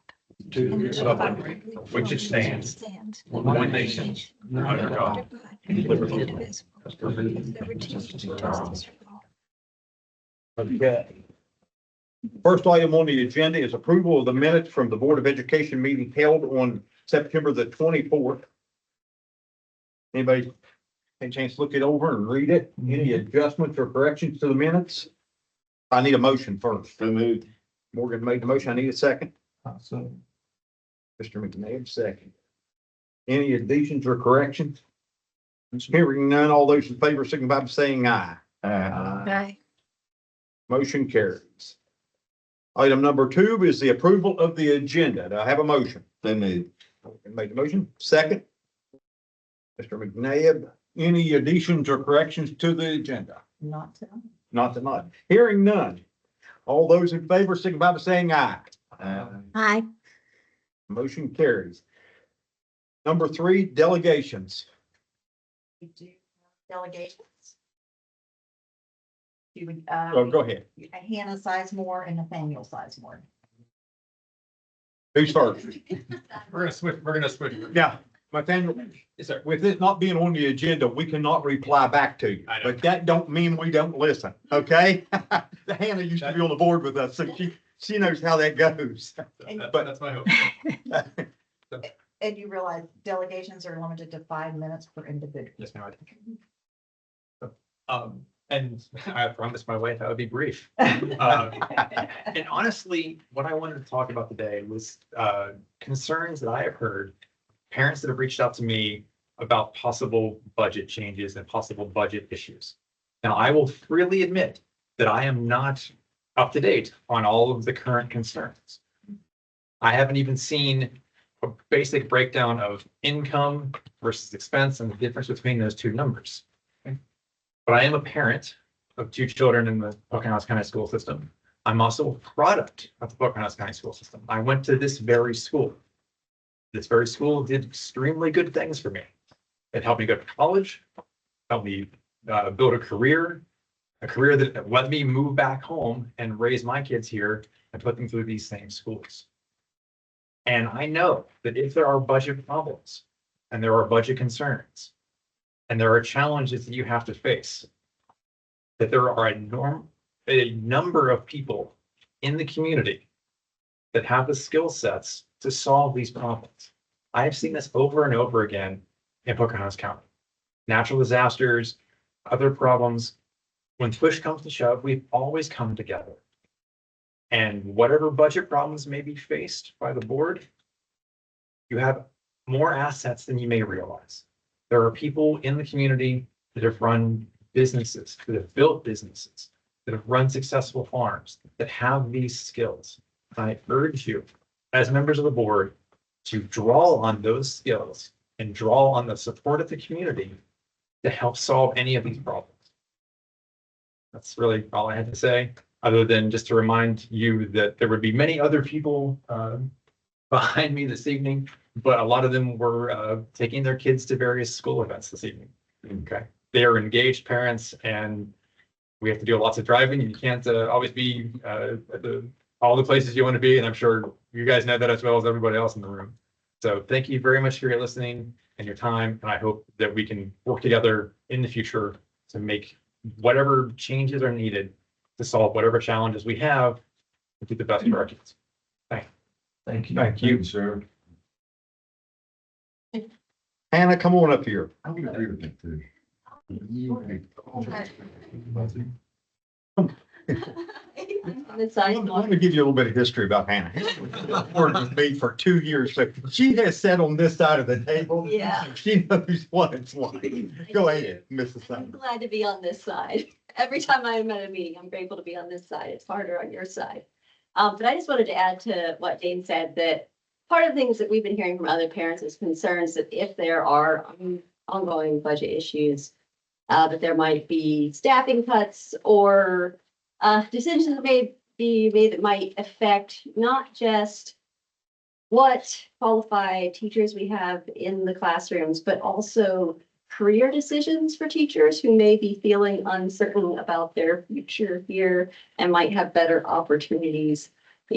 To the republic which it stands, one nation, under God, liberty. Okay. First item on the agenda is approval of the minutes from the Board of Education meeting held on September the 24th. Anybody had a chance to look it over and read it? Any adjustments or corrections to the minutes? I need a motion first. So moved. Morgan made the motion. I need a second. So, Mr. McNabb, second. Any additions or corrections? Hearing none, all those in favor signify by saying aye. Okay. Motion carries. Item number 2 is the approval of the agenda. Do I have a motion? They move. Make the motion. Second. Mr. McNabb, any additions or corrections to the agenda? Not to. Not tonight. Hearing none. All those in favor signify by saying aye. Hi. Motion carries. Number 3, delegations. We do delegations. You would, Oh, go ahead. Hannah Sizemore and Nathaniel Sizemore. Who's first? We're gonna switch. Yeah, Nathaniel, Yes, sir. with it not being on the agenda, we cannot reply back to you, I know. but that don't mean we don't listen, okay? Hannah used to be on the board with us, so she knows how that goes. But- That's my hope. And you realize delegations are limited to 5 minutes per individual. Yes, ma'am. And I promised my wife I would be brief. And honestly, what I wanted to talk about today was concerns that I have heard, parents that have reached out to me about possible budget changes and possible budget issues. Now, I will freely admit that I am not up to date on all of the current concerns. I haven't even seen a basic breakdown of income versus expense and the difference between those two numbers. But I am a parent of 2 children in the Pocahontas County school system. I'm also a product of the Pocahontas County school system. I went to this very school. This very school did extremely good things for me. It helped me go to college, helped me build a career that let me move back home and raise my kids here and put them through these same schools. And I know that if there are budget problems and there are budget concerns, and there are challenges that you have to face, that there are a number of people in the community that have the skill sets to solve these problems. I have seen this over and over again in Pocahontas County. Natural disasters, other problems, when push comes to shove, we've always come together. And whatever budget problems may be faced by the board, you have more assets than you may realize. There are people in the community that have run businesses, that have built businesses, that have run successful farms, that have these skills. I urge you, as members of the board, to draw on those skills and draw on the support of the community to help solve any of these problems. That's really all I had to say, other than just to remind you that there would be many other people behind me this evening, but a lot of them were taking their kids to various school events this evening. Okay, they are engaged parents, and we have to do lots of driving. You can't always be at all the places you want to be, and I'm sure you guys know that as well as everybody else in the room. So thank you very much for your listening and your time, and I hope that we can work together in the future to make whatever changes are needed to solve whatever challenges we have and do the best for our kids. Thank you. Thank you. Sir. Hannah, come on up here. I would agree with that too. Let me give you a little bit of history about Hannah. Hannah worked with me for 2 years, so she has sat on this side of the table. Yeah. She knows what it's like. Go ahead, Mrs. I'm Simon. glad to be on this side. Every time I'm at a meeting, I'm grateful to be on this side. It's harder on your side. But I just wanted to add to what Dane said, that part of the things that we've been hearing from other parents is concerns that if there are ongoing budget issues, that there might be staffing cuts or decisions that may be made that might affect not just what qualified teachers we have in the classrooms, but also career decisions for teachers who may be feeling uncertain about their future here and might have better opportunities,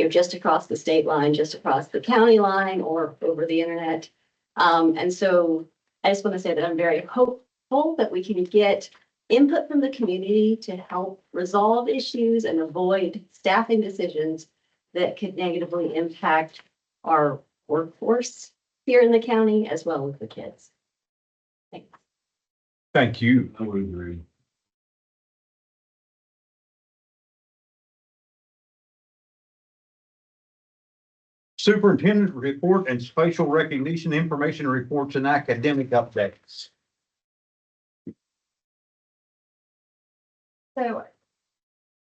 just across the state line, just across the county line, or over the internet. And so I just want to say that I'm very hopeful that we can get input from the community to help resolve issues and avoid staffing decisions that could negatively impact our workforce here in the county as well as the kids. Thanks. Thank you. I would agree. Superintendent report and spatial recognition information reports and academic updates. So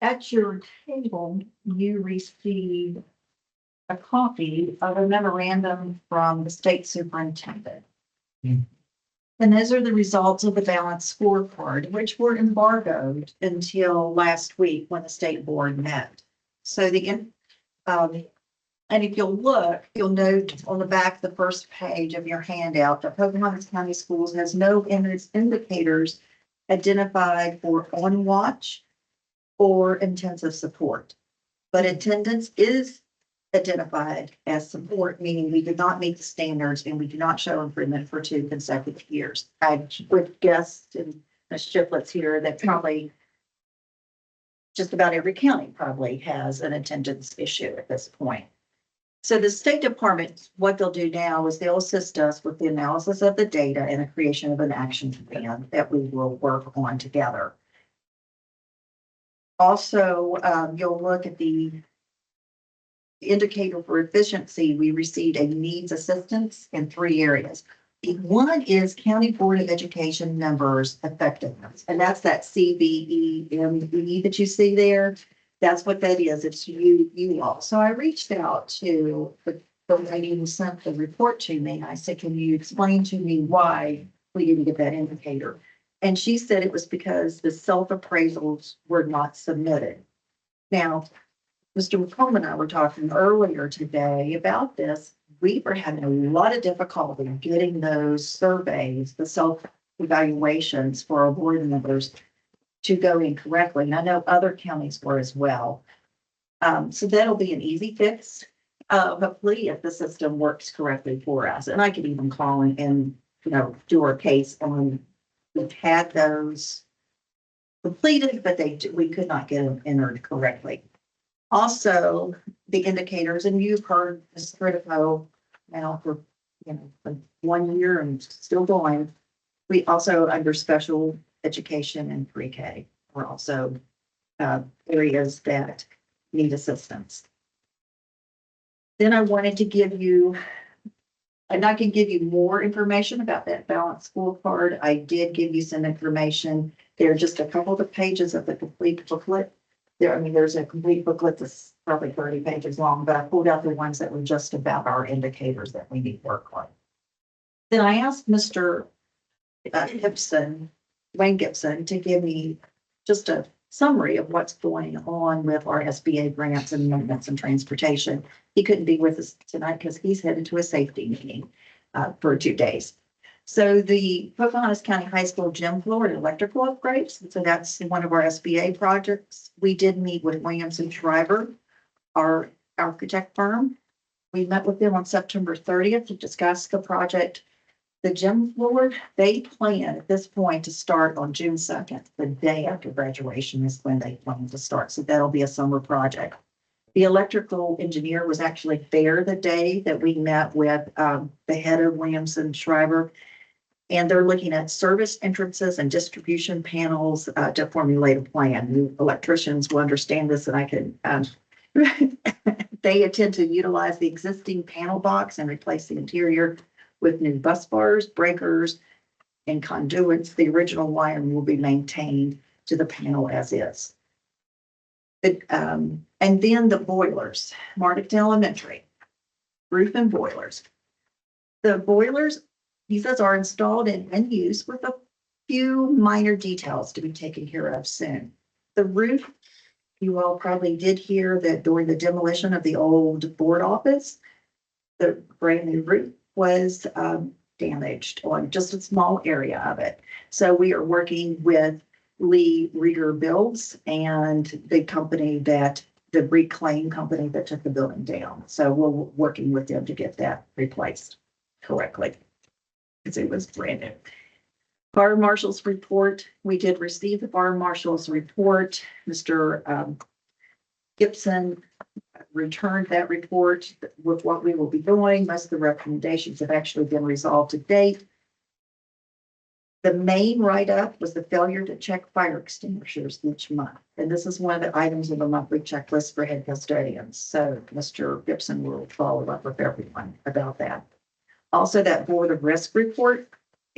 At your table, you received a copy of a memorandum from the state superintendent. Hmm. And those are the results of the balanced scorecard, which were embargoed until last week when the state board met. So and if you'll look, you'll note on the back, the first page of your handout, that Pocahontas County Schools has no indicators identified for on watch or intensive support. But attendance is identified as support, meaning we did not meet the standards and we do not show improvement for 2 consecutive years. I would guess, and Ms. Shiflett's here, that probably just about every county probably has an attendance issue at this point. So the State Department, what they'll do now is they'll assist us with the analysis of the data and the creation of an action plan that we will work on together. Also, you'll look at the indicator for efficiency. We received a needs assistance in 3 areas. One is County Board of Education members' effectiveness, and that's that CBEME that you see there. That's what that is. It's you all. So I reached out to the lady who sent the report to me. I said, can you explain to me why we didn't get that indicator? And she said it was because the self-appraisals were not submitted. Now, Mr. McComb and I were talking earlier today about this. We were having a lot of difficulty getting those surveys, the self-evaluations for our board members to go in correctly. And I know other counties were as well. So that'll be an easy fix. Hopefully if the system works correctly for us, and I could even call and do our case on, we've had those completed, but we could not get them entered correctly. Also, the indicators, and you've heard this critical now for 1 year and still going. We also, under special education and pre-K, are also areas that need assistance. Then I wanted to give you, and I can give you more information about that balanced scorecard. I did give you some information. There are just a couple of the pages of the complete booklet. There's a complete booklet that's probably 30 pages long, but I pulled out the ones that were just about our indicators that we need work on. Then I asked Mr. Wayne Gibson, to give me just a summary of what's going on with our SBA grants and maintenance and transportation. He couldn't be with us tonight because he's headed to a safety meeting for 2 days. So the Pocahontas County High School gym floor and electrical upgrades. So that's one of our SBA projects. We did meet with Williams and Schreiber, our architect firm. We met with them on September 30th to discuss the project. The gym floor, they plan at this point to start on June 2nd. The day after graduation is when they plan to start. So that'll be a summer project. The electrical engineer was actually there the day that we met with the head of Williams and Schreiber. And they're looking at service entrances and distribution panels to formulate a plan. You electricians will understand this, and I can, they intend to utilize the existing panel box and replace the interior with new bus bars, breakers, and conduits. The original wiring will be maintained to the panel as is. And then the boilers, Martin Elementary, roof and boilers. The boilers, he says, are installed and in use with a few minor details to be taken care of soon. The roof, you all probably did hear that during the demolition of the old board office, the brand new roof was damaged on just a small area of it. So we are working with Lee Reader Builds and the company that, the reclaim company that took the building down. So we're working with them to get that replaced correctly, because it was brand new. Fire Marshal's report, we did receive the Fire Marshal's report. Mr. Gibson returned that report with what we will be doing. Most of the recommendations have actually been resolved to date. The main write-up was the failure to check fire extinguishers each month. And this is one of the items of the monthly checklist for head custodians. So Mr. Gibson will follow up with everyone about that. Also, that board of risk report,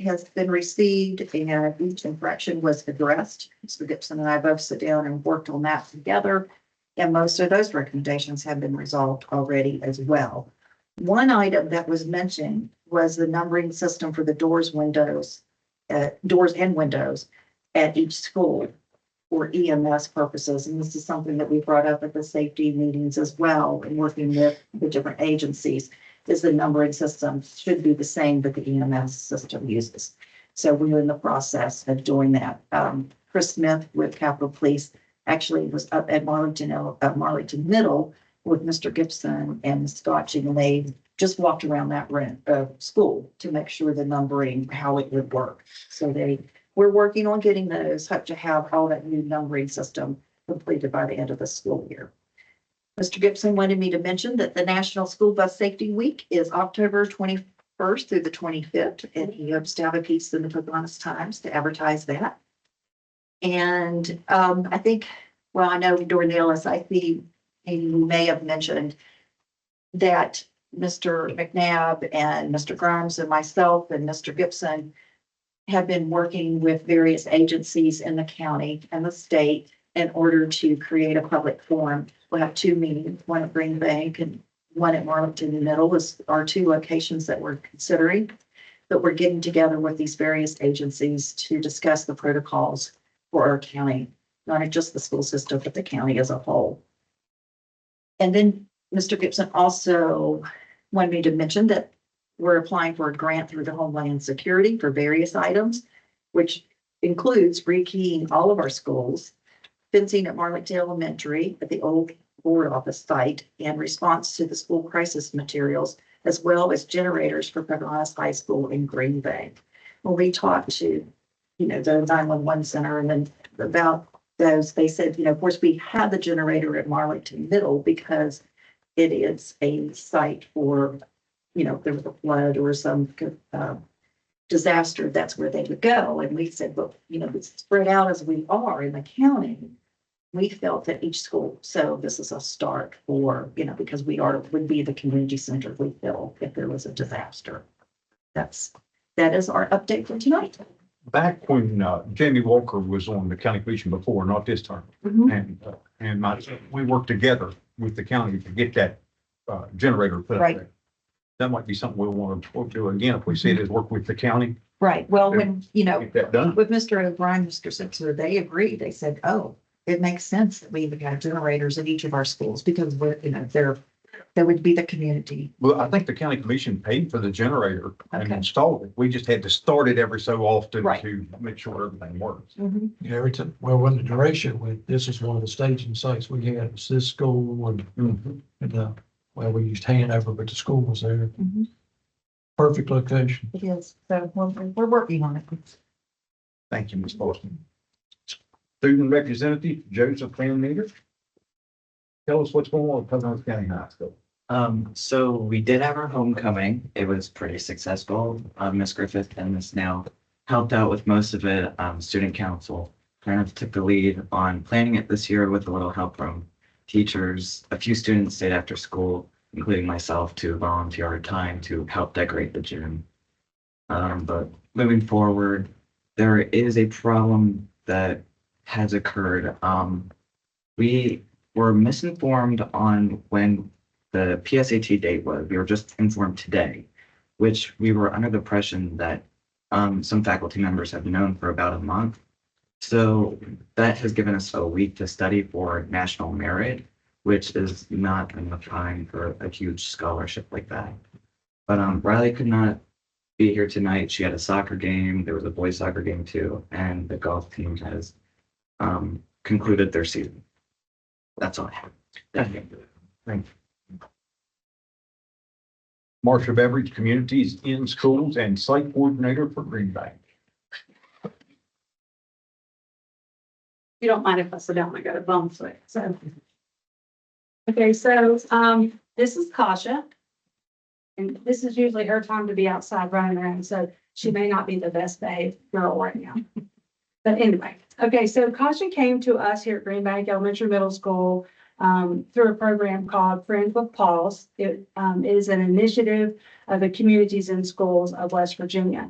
has been received and each infraction was addressed. Mr. Gibson and I both sat down and worked on that together. And most of those recommendations have been resolved already as well. One item that was mentioned was the numbering system for the doors and windows at each school for EMS purposes. And this is something that we brought up at the safety meetings as well, and working with the different agencies, is the numbering system should be the same that the EMS system uses. So we're in the process of doing that. Chris Smith with Capitol Police actually was up at Marlington Middle with Mr. Gibson and Ms. Scotching, and they just walked around that school to make sure the numbering, how it would work. So we're working on getting those, hope to have all that new numbering system completed by the end of the school year. Mr. Gibson wanted me to mention that the National School Bus Safety Week is October 21st through the 25th, and he hopes to have a piece in the Pocahontas Times to advertise that. And I think, well, I know during the LSIC meeting, we may have mentioned that Mr. McNabb and Mr. Grimes and myself and Mr. Gibson have been working with various agencies in the county and the state in order to create a public forum. We'll have two meetings, one at Green Bank and one at Marlington Middle is our two locations that we're considering. But we're getting together with these various agencies to discuss the protocols for our county, not just the school system, but the county as a whole. And then Mr. Gibson also wanted me to mention that we're applying for a grant through the Homeland Security for various items, which includes rekeying all of our schools, fencing at Marlington Elementary at the old board office site, and response to the school crisis materials, as well as generators for Pocahontas High School in Green Bay. When we talked to, the 911 center and then about those, they said, of course, we have the generator at Marlington Middle because it is a site for, if there was a flood or some disaster, that's where they would go. And we said, well, spread out as we are in the county, we felt that each school, so this is a start for, because would be the community center, we feel, if there was a disaster. That is our update for tonight. Back when Jamie Walker was on the county commission before, not this term, and we worked together with the county to get that generator put up Right. there. That might be something we'll want to do again if we see it as work with the county. Right. Well, when, Get that done. with Mr. O'Brien, Mr. Sitzer, they agreed. They said, oh, it makes sense that we even have generators in each of our schools because there would be the community. Well, I think the county commission paid for the generator and Okay. installed it. We just had to start it every so often Right. to make sure everything works. Yeah, every time, well, when the duration, this is one of the staging sites we had, was this school and well, we used Hanover, but the school was there. Perfect location. It is. So we're working on it. Thank you, Ms. Boston. Student Representative Joseph Van Meter. Tell us what's going on at Pocahontas County High School. So we did have our homecoming. It was pretty successful. Miss Griffith and Miss Snell helped out with most of it. Student council kind of took the lead on planning it this year with a little help from teachers. A few students stayed after school, including myself, to volunteer our time to help decorate the gym. But moving forward, there is a problem that has occurred. We were misinformed on when the PSAT date was. We were just informed today, which we were under the impression that some faculty members have known for about a month. So that has given us a week to study for national merit, which is not enough time for a huge scholarship like that. But Riley could not be here tonight. She had a soccer game. There was a boys soccer game too, and the golf team has concluded their season. That's all I have. Thank you. Marsha Beveridge, Communities in Schools and Site Coordinator for Green Bank. You don't mind if I sit down, I got a bum sweat, so. Okay, so, this is Kasha. And this is usually her time to be outside running around, so she may not be the best behaved girl right now. But anyway, okay, so Kasha came to us here at Green Bank Elementary Middle School through a program called Friends with Paws. It is an initiative of the Communities in Schools of West Virginia.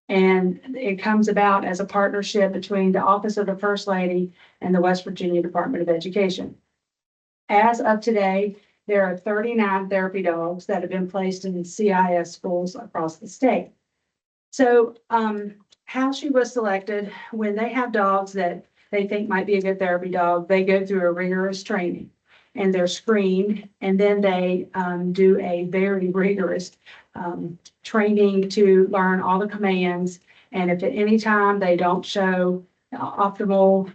And it comes about as a partnership between the Office of the First Lady and the West Virginia Department of Education. As of today, there are 39 therapy dogs that have been placed in CIS schools across the state. So, how she was selected, when they have dogs that they think might be a good therapy dog, they go through a rigorous training and they're screened, and then they do a very rigorous training to learn all the commands. And if at any time they don't show optimal,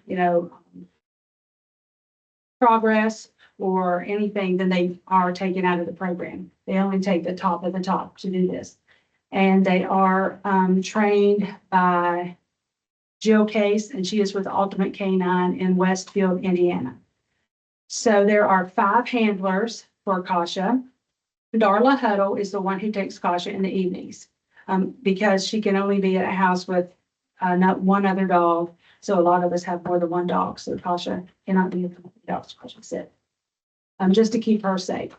progress or anything, then they are taken out of the program. They only take the top of the top to do this. And they are trained by Jill Case, and she is with Ultimate Canine in Westfield, Indiana. So there are 5 handlers for Kasha. Darla Huddle is the one who takes Kasha in the evenings because she can only be at a house with not one other dog. So a lot of us have more than one dog. So Kasha cannot be with the dogs, Kasha said, just to keep her safe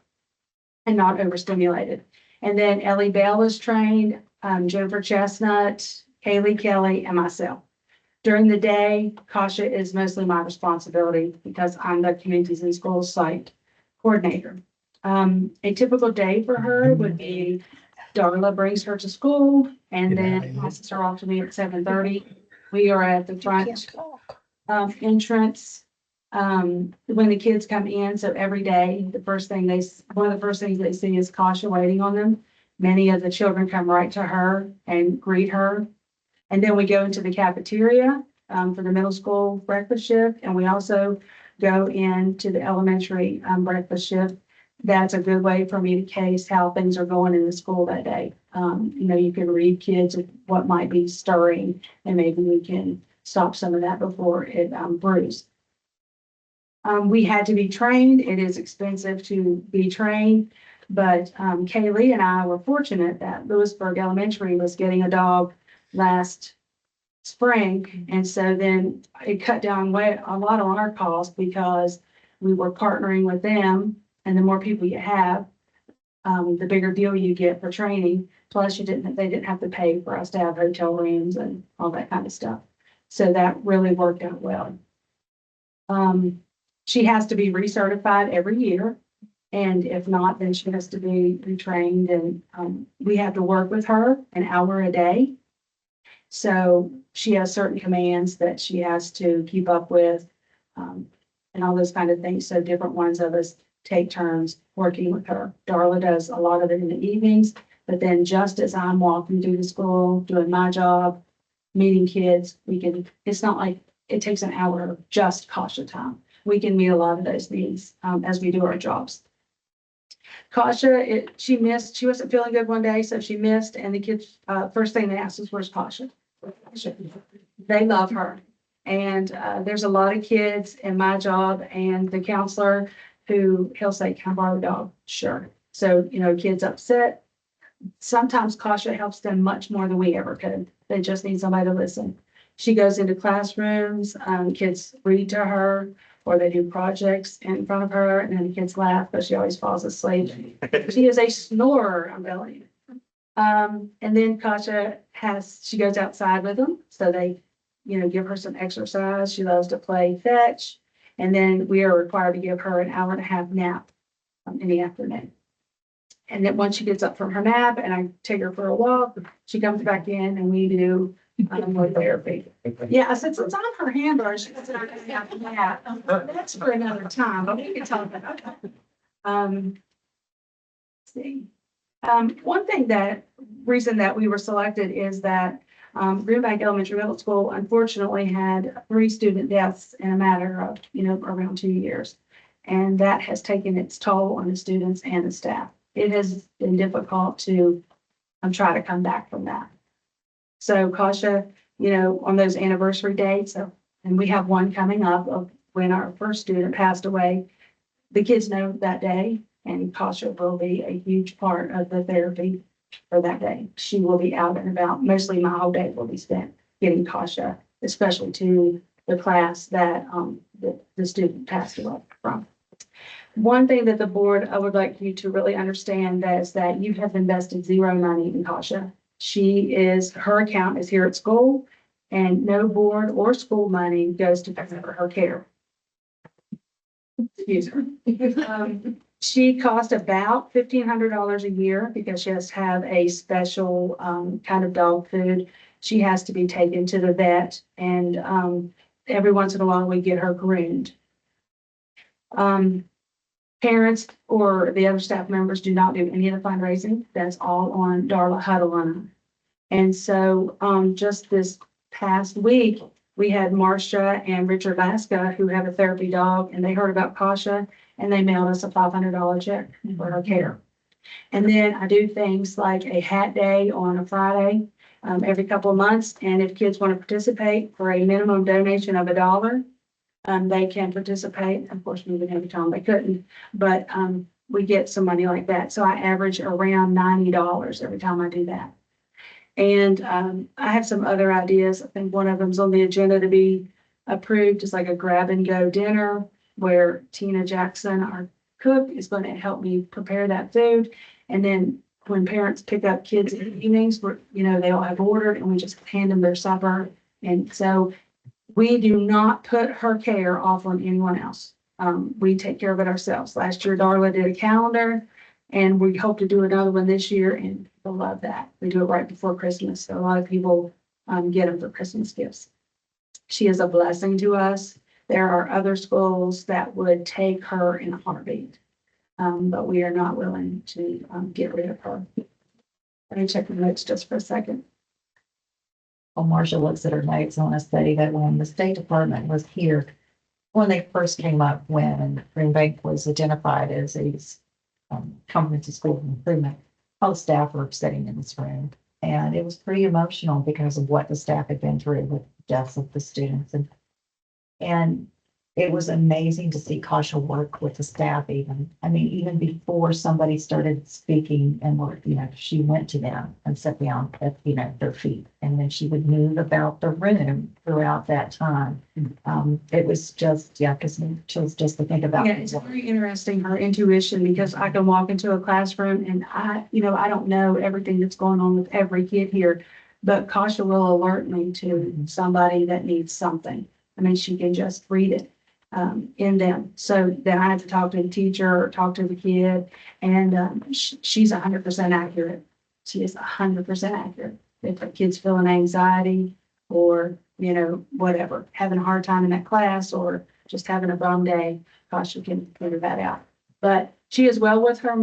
and not overstimulated. And then Ellie Bell is trained, Jennifer Chestnut, Kaylee Kelly, and myself. During the day, Kasha is mostly my responsibility because I'm the Communities and Schools site coordinator. A typical day for her would be Darla brings her to school and then passes her off to me at 7:30. We are at the front entrance when the kids come in. So every day, one of the first things they see is Kasha waiting on them. Many of the children come right to her and greet her. And then we go into the cafeteria for the middle school breakfast shift. And we also go into the elementary breakfast shift. That's a good way for me to case how things are going in the school that day. You can read kids what might be stirring, and maybe we can stop some of that before it brews. We had to be trained. It is expensive to be trained, but Kaylee and I were fortunate that Lewisburg Elementary was getting a dog last spring. And so then it cut down a lot on our cost because we were partnering with them. And the more people you have, the bigger deal you get for training. Plus they didn't have to pay for us to have hotel rooms and all that kind of stuff. So that really worked out well. She has to be recertified every year. And if not, then she has to be retrained, and we have to work with her an hour a day. So she has certain commands that she has to keep up with, and all those kind of things. So different ones of us take turns working with her. Darla does a lot of it in the evenings, but then just as I'm walking through the school, doing my job, meeting kids, it's not like it takes an hour of just Kasha time. We can meet a lot of those needs as we do our jobs. Kasha, she wasn't feeling good one day, so she missed, and the kids, first thing they asked us, where's Kasha? They love her. And there's a lot of kids in my job and the counselor who he'll say, can I borrow the dog? Sure. So, kids upset. Sometimes Kasha helps them much more than we ever could. They just need somebody to listen. She goes into classrooms, kids read to her, or they do projects in front of her, and then the kids laugh, but she always falls asleep. She is a snorer, I'm telling you. And then Kasha she goes outside with them, so they, give her some exercise. She loves to play fetch. And then we are required to give her an hour and a half nap in the afternoon. And then once she gets up from her nap and I take her for a walk, she comes back in and we do more therapy. Yeah, I said, since I'm her handler, she said, I'm going to have to nap. That's for another time, but we can talk about that. Let's see. One reason that we were selected is that Greenbank Elementary Middle School unfortunately had 3 student deaths in a matter of, around 2 years. And that has taken its toll on the students and the staff. It has been difficult to try to come back from that. So Kasha, on those anniversary dates, and we have one coming up of when our first student passed away, the kids know that day, and Kasha will be a huge part of the therapy for that day. She will be out and about. Mostly my whole day will be spent getting Kasha, especially to the class that the student passed away from. One thing that the board, I would like you to really understand is that you have invested zero money in Kasha. Her account is here at school and no board or school money goes to pay for her care. Excuse her. She costs about $1,500 a year because she has to have a special, kind of dog food. She has to be taken to the vet and, every once in a while we get her groomed. Parents or the other staff members do not do any of the fundraising. That's all on Darla Huddle. And so, just this past week, we had Marcia and Richard Laska, who have a therapy dog, and they heard about Kasha, and they mailed us a $500 check for her care. And then I do things like a hat day on a Friday, every couple of months, and if kids want to participate for a minimum donation of $1, they can participate. Of course, we would have a time they couldn't, but, we get some money like that. So I average around $90 every time I do that. And I have some other ideas. I think one of them's on the agenda to be approved, just like a grab and go dinner where Tina Jackson, our cook, is going to help me prepare that food. And then when parents pick up kids in the evenings, they all have ordered and we just hand them their supper. And so we do not put her care off on anyone else. We take care of it ourselves. Last year, Darla did a calendar. And we hope to do another one this year, and they'll love that. We do it right before Christmas, so a lot of people get them for Christmas gifts. She is a blessing to us. There are other schools that would take her in a heartbeat, but we are not willing to get rid of her. Let me check the notes just for a second. Well, Marcia looks at her notes. I want to say that when the State Department was here, when they first came up, when Green Bank was identified as a comprehensive school improvement, all the staff were sitting in this room. And it was pretty emotional because of what the staff had been through with the deaths of the students. And it was amazing to see Kasha work with the staff even before somebody started speaking and she went to them and sat down at, their feet. And then she would move about the room throughout that time. It was just, because chills just to think about. Yeah, it's very interesting, her intuition, because I can walk into a classroom and I don't know everything that's going on with every kid here, but Kasha will alert me to somebody that needs something. She can just read it in them. So then I have to talk to the teacher or talk to the kid, and she's 100% accurate. She is 100% accurate. If a kid's feeling anxiety or, whatever, having a hard time in that class or just having a bum day, Kasha can figure that out. But she is well worth her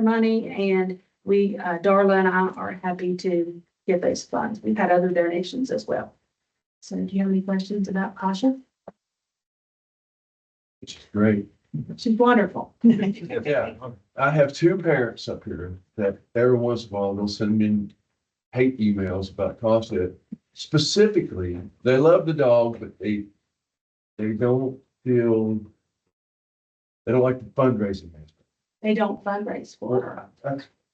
money, and we, Darla and I are happy to get those funds. We've had other donations as well. So do you have any questions about Kasha? Which is great. She's wonderful. Yeah, I have two parents up here that every once in a while they'll send me hate emails about Costa. Specifically, they love the dog, but they don't like the fundraising aspect. They don't fundraise for her.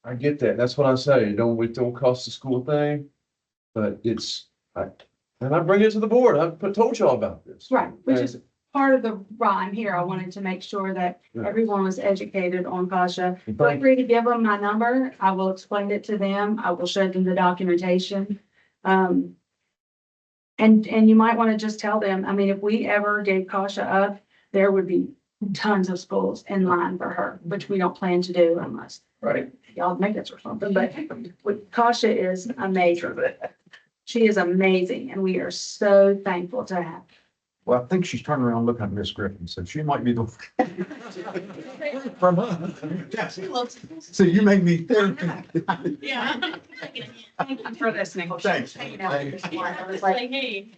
I get that. That's what I say. It don't cost the school a thing, but and I bring it to the board. I've told y'all about this. Right, which is part of the rhyme here. I wanted to make sure that everyone was educated on Kasha. Feel free to give them my number. I will explain it to them. I will show them the documentation. And you might want to just tell them, if we ever gave Kasha up, there would be tons of schools in line for her, which we don't plan to do unless y'all make us or something. But Kasha is amazing. She is amazing, and we are so thankful to have her. Well, I think she's turning around looking at Miss Griffin, so she might be the. From us. So you made me think. Yeah. Thank you for listening. Thanks. I was like, hey.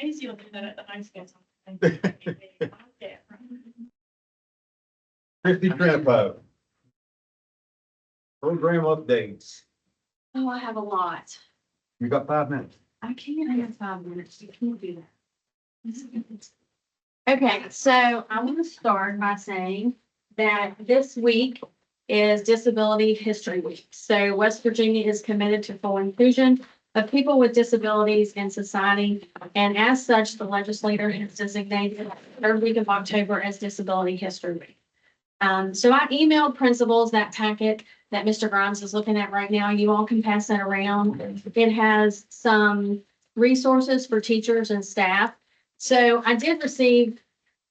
Easy to do that at the high school. 50 trip program updates. Oh, I have a lot. You got 5 minutes. I have 5 minutes. You can't do that. Okay, so I want to start by saying that this week is Disability History Week. So West Virginia is committed to full inclusion of people with disabilities in society. And as such, the legislator has designated the third week of October as Disability History Week. So I emailed principals that packet that Mr. Grimes is looking at right now. You all can pass that around. It has some resources for teachers and staff. So I did receive,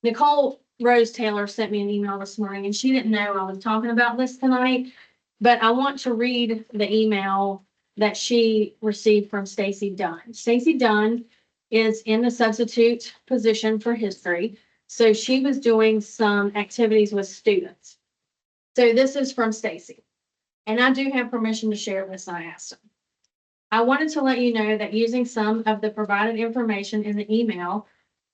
Nicole Rose Taylor sent me an email this morning and she didn't know I was talking about this tonight. But I want to read the email that she received from Stacy Dunn. Stacy Dunn is in the substitute position for history. So she was doing some activities with students. So this is from Stacy. And I do have permission to share this, I asked them. I wanted to let you know that using some of the provided information in the email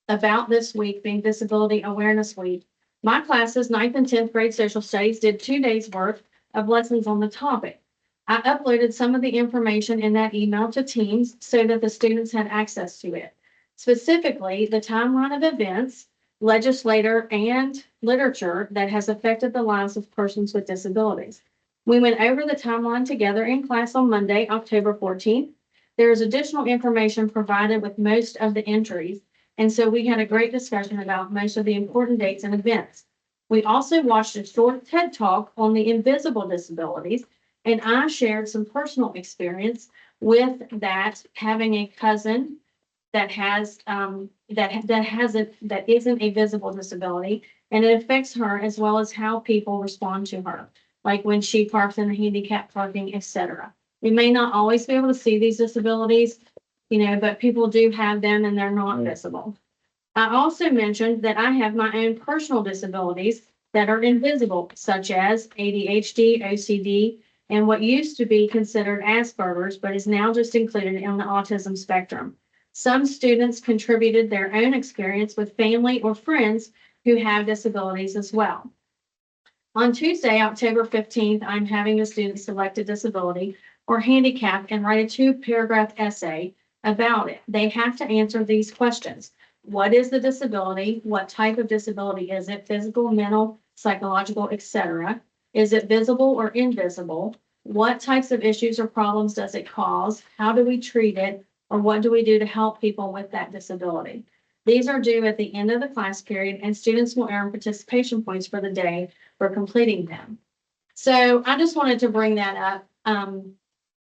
about this week being Disability Awareness Week, my classes, 9th and 10th grade social studies, did 2 days worth of lessons on the topic. I uploaded some of the information in that email to Teams so that the students had access to it. Specifically, the timeline of events, legislator, and literature that has affected the lives of persons with disabilities. We went over the timeline together in class on Monday, October 14th. There is additional information provided with most of the entries, and so we had a great discussion about most of the important dates and events. We also watched a short TED Talk on the invisible disabilities, and I shared some personal experience with that, having a cousin that has that isn't a visible disability, and it affects her as well as how people respond to her, like when she parks in the handicap parking, etc. We may not always be able to see these disabilities, but people do have them and they're not visible. I also mentioned that I have my own personal disabilities that are invisible, such as ADHD, OCD, and what used to be considered Asperger's, but is now just included in the autism spectrum. Some students contributed their own experience with family or friends who have disabilities as well. On Tuesday, October 15th, I'm having the students select a disability or handicap and write a 2-paragraph essay about it. They have to answer these questions. What is the disability? What type of disability is it? Physical, mental, psychological, etc. Is it visible or invisible? What types of issues or problems does it cause? How do we treat it? Or what do we do to help people with that disability? These are due at the end of the class period, and students will earn participation points for the day for completing them. So I just wanted to bring that up.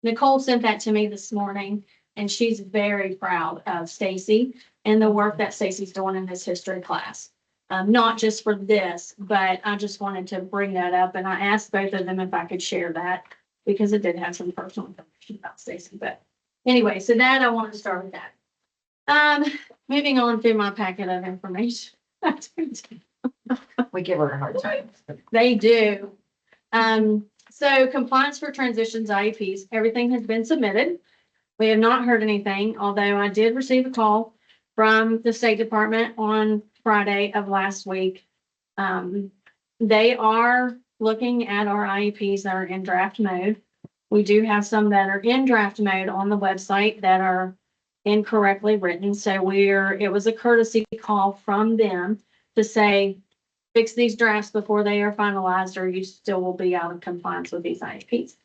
Nicole sent that to me this morning, and she's very proud of Stacy and the work that Stacy's doing in this history class. Not just for this, but I just wanted to bring that up, and I asked both of them if I could share that because it did have some personal information about Stacy. But anyway, so that I want to start with that. Moving on through my packet of information. We give her a hard time. They do. So compliance for transitions IEPs, everything has been submitted. We have not heard anything, although I did receive a call from the State Department on Friday of last week. They are looking at our IEPs that are in draft mode. We do have some that are in draft mode on the website that are incorrectly written. So it was a courtesy call from them to say, fix these drafts before they are finalized, or you still will be out of compliance with these IEPs.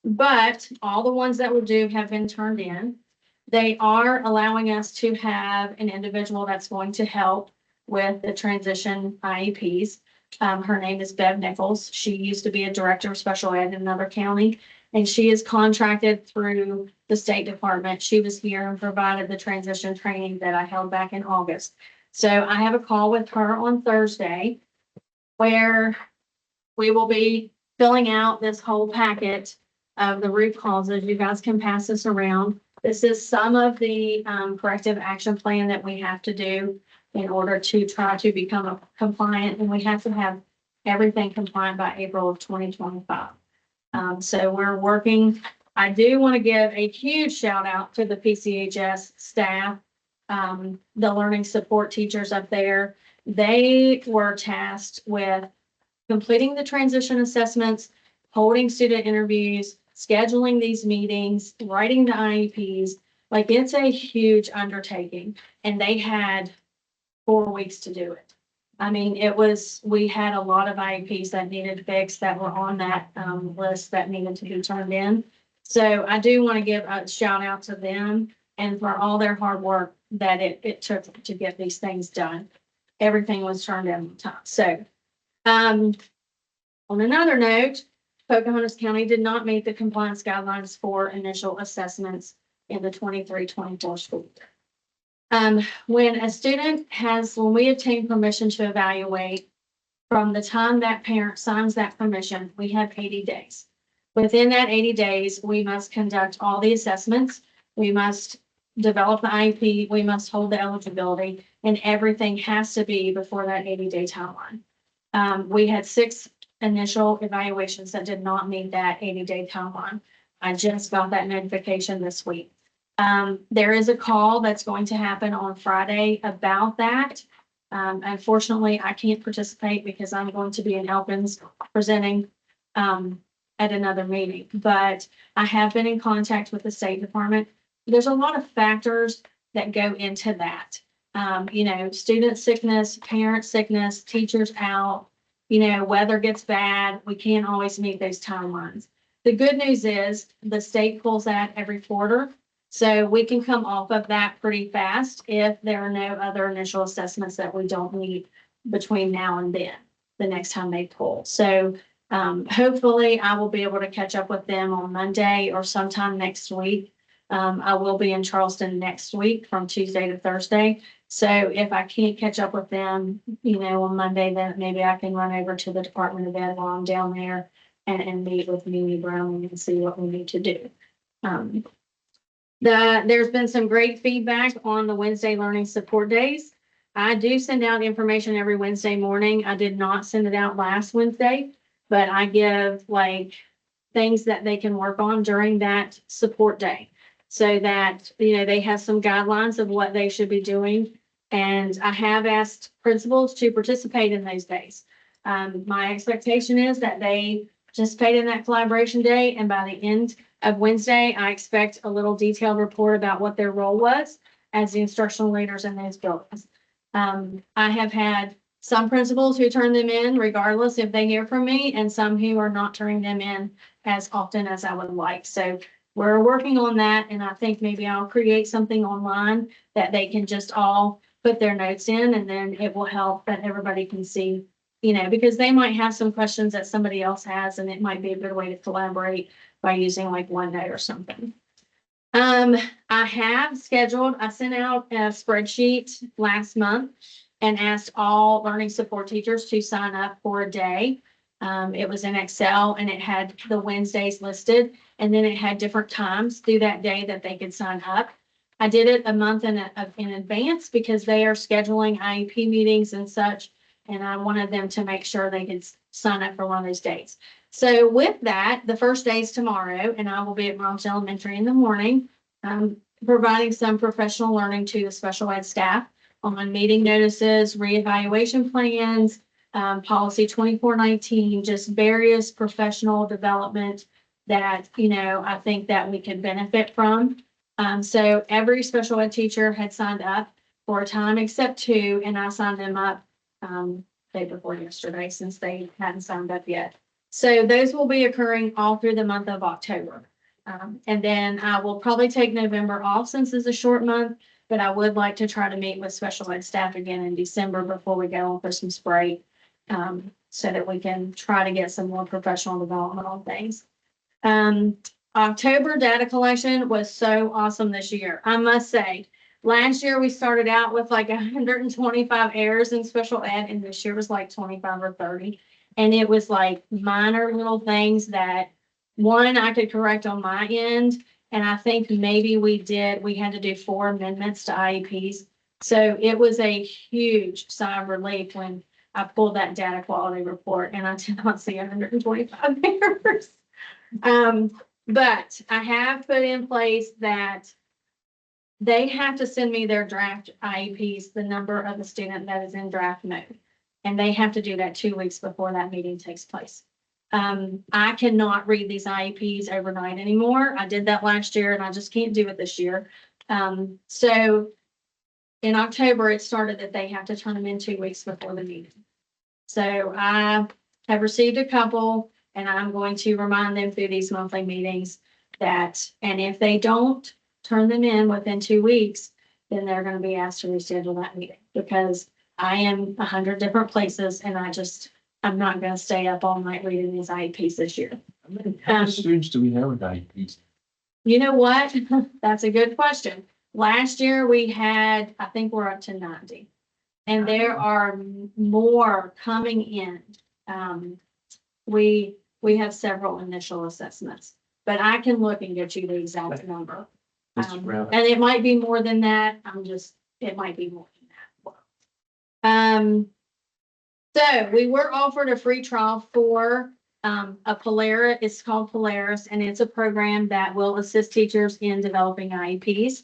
But all the ones that were due have been turned in. They are allowing us to have an individual that's going to help with the transition IEPs. Her name is Bev Nichols. She used to be a director of special ed in another county, and she is contracted through the State Department. She was here and provided the transition training that I held back in August. So I have a call with her on Thursday where we will be filling out this whole packet of the root causes. You guys can pass this around. This is some of the corrective action plan that we have to do in order to try to become compliant, and we have to have everything compliant by April of 2025. So we're working. I do want to give a huge shout out to the PCHS staff, the learning support teachers up there. They were tasked with completing the transition assessments, holding student interviews, scheduling these meetings, writing the IEPs. Like, it's a huge undertaking, and they had 4 weeks to do it. I mean, we had a lot of IEPs that needed fixed that were on that list that needed to be turned in. So I do want to give a shout out to them and for all their hard work that it took to get these things done. Everything was turned in on time. So On another note, Pocahontas County did not meet the compliance guidelines for initial assessments in the 23-24 school year. When we obtain permission to evaluate, from the time that parent signs that permission, we have 80 days. Within that 80 days, we must conduct all the assessments. We must develop the IEP. We must hold the eligibility, and everything has to be before that 80-day timeline. We had 6 initial evaluations that did not meet that 80-day timeline. I just got that notification this week. There is a call that's going to happen on Friday about that. Unfortunately, I can't participate because I'm going to be in Elkins presenting at another meeting, but I have been in contact with the State Department. There's a lot of factors that go into that. Student sickness, parent sickness, teachers out, weather gets bad. We can't always meet those timelines. The good news is the state pulls that every quarter. So we can come off of that pretty fast if there are no other initial assessments that we don't need between now and then, the next time they pull. So hopefully I will be able to catch up with them on Monday or sometime next week. I will be in Charleston next week from Tuesday to Thursday. So if I can't catch up with them, on Monday, then maybe I can run over to the Department of Ed while I'm down there and meet with Mimi Brown and see what we need to do. There's been some great feedback on the Wednesday learning support days. I do send out information every Wednesday morning. I did not send it out last Wednesday, but I give things that they can work on during that support day so that, they have some guidelines of what they should be doing. And I have asked principals to participate in those days. My expectation is that they participate in that collaboration day, and by the end of Wednesday, I expect a little detailed report about what their role was as the instructional leaders in those buildings. I have had some principals who turn them in regardless if they hear from me, and some who are not turning them in as often as I would like. So we're working on that, and I think maybe I'll create something online that they can just all put their notes in, and then it will help that everybody can see, because they might have some questions that somebody else has, and it might be a good way to collaborate by using OneNote or something. I sent out a spreadsheet last month and asked all learning support teachers to sign up for a day. It was in Excel, and it had the Wednesdays listed, and then it had different times through that day that they could sign up. I did it a month in advance because they are scheduling IEP meetings and such, and I wanted them to make sure they could sign up for one of those days. So with that, the first day is tomorrow, and I will be at Mom's Elementary in the morning, providing some professional learning to the special ed staff on meeting notices, reevaluation plans, policy 2419, just various professional development that, I think that we could benefit from. So every special ed teacher had signed up for a time except 2, and I signed them up day before yesterday since they hadn't signed up yet. So those will be occurring all through the month of October. And then I will probably take November off since it's a short month, but I would like to try to meet with special ed staff again in December before we go on Christmas break, so that we can try to get some more professional development on things. October data collection was so awesome this year. I must say, last year we started out with 125 errors in special ed, and this year was 25 or 30. And it was minor little things that I could correct on my end. And I think maybe we had to do 4 amendments to IEPs. So it was a huge sigh of relief when I pulled that data quality report and I did not see 125 errors. But I have put in place that they have to send me their draft IEPs, the number of the student that is in draft mode. And they have to do that 2 weeks before that meeting takes place. I cannot read these IEPs overnight anymore. I did that last year and I just can't do it this year. So in October, it started that they have to turn them in 2 weeks before the meeting. So I have received a couple, and I'm going to remind them through these monthly meetings that, and if they don't turn them in within 2 weeks, then they're going to be asked to reschedule that meeting because I am 100 different places and I just I'm not gonna stay up all night reading these IEPs this year. How many students do we have with IEPs? You know what? That's a good question. Last year we had, I think we're up to 90. And there are more coming in. We have several initial assessments, but I can look and get you the exact number. Just around- And it might be more than that. It might be more than that. So we were offered a free trial for a Polaris. It's called Polaris, and it's a program that will assist teachers in developing IEPs.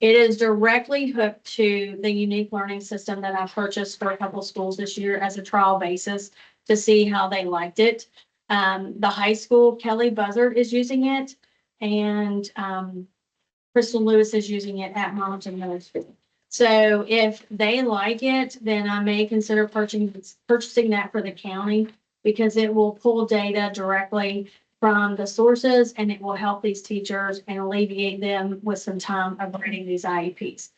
It is directly hooked to the unique learning system that I purchased for a couple schools this year as a trial basis to see how they liked it. The high school, Kelly Buzzard is using it, and Crystal Lewis is using it at Mountain Middle School. So if they like it, then I may consider purchasing that for the county because it will pull data directly from the sources and it will help these teachers and alleviate them with some time of writing these IEPs.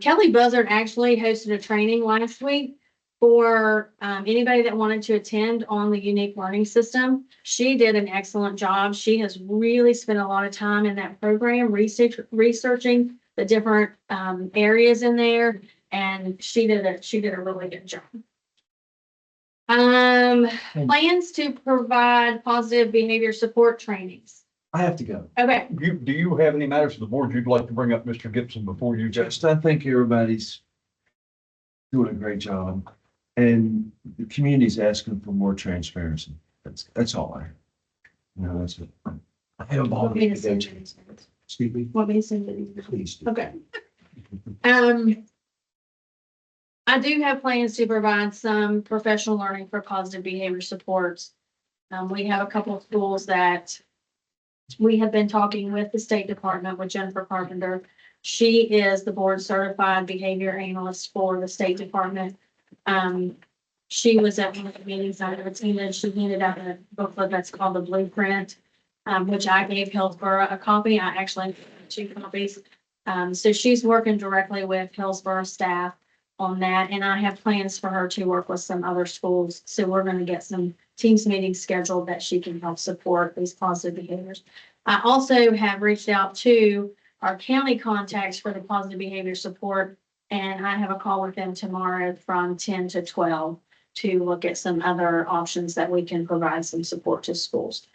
Kelly Buzzard actually hosted a training last week for anybody that wanted to attend on the unique learning system. She did an excellent job. She has really spent a lot of time in that program researching the different areas in there, and she did a really good job. Plans to provide positive behavior support trainings. I have to go. Okay. Do you have any matters of the board you'd like to bring up, Mr. Gibson, before you go? Just, I think everybody's doing a great job, and the community's asking for more transparency. That's all I have. You know, that's it. I haven't Want bothered me to to go send to. you these? Excuse me, Want me to send you these? please. do. Okay. I do have plans to provide some professional learning for positive behavior supports. We have a couple of schools that we have been talking with the State Department with Jennifer Carpenter. She is the board certified behavior analyst for the State Department. She was at one of the meetings I attended. She handed out a booklet that's called the Blueprint, which I gave Hillsborough a copy. I actually have 2 copies. So she's working directly with Hillsborough staff on that, and I have plans for her to work with some other schools. So we're going to get some Teams meetings scheduled that she can help support these positive behaviors. I also have reached out to our county contacts for the positive behavior support, and I have a call with them tomorrow from 10 to 12 to look at some other options that we can provide some support to schools.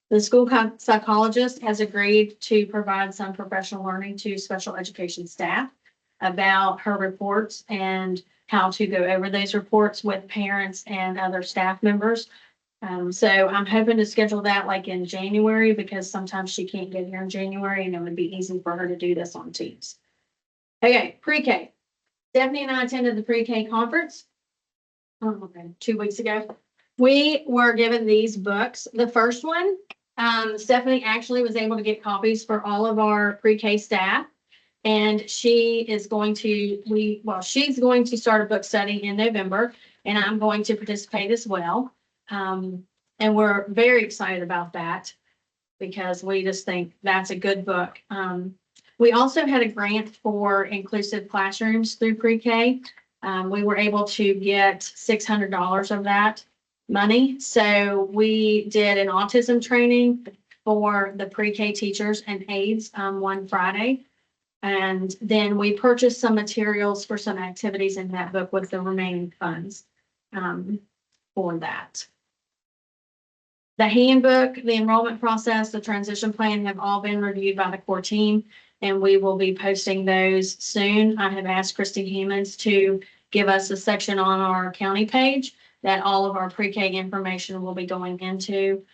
The school psychologist has agreed to provide some professional learning to special education staff about her reports and how to go over those reports with parents and other staff members. So I'm hoping to schedule that like in January because sometimes she can't get here in January and it would be easy for her to do this on Teams. Okay, pre-K. Stephanie and I attended the pre-K conference 2 weeks ago. We were given these books. The first one, Stephanie actually was able to get copies for all of our pre-K staff. And she is going to, she's going to start a book study in November, and I'm going to participate as well. And we're very excited about that because we just think that's a good book. We also had a grant for inclusive classrooms through pre-K. We were able to get $600 of that money. So we did an autism training for the pre-K teachers and aides one Friday. And then we purchased some materials for some activities in that book with the remaining funds for that. The handbook, the enrollment process, the transition plan have all been reviewed by the core team, and we will be posting those soon. I have asked Christy Hammonds to give us a section on our county page that all of our pre-K information will be going into.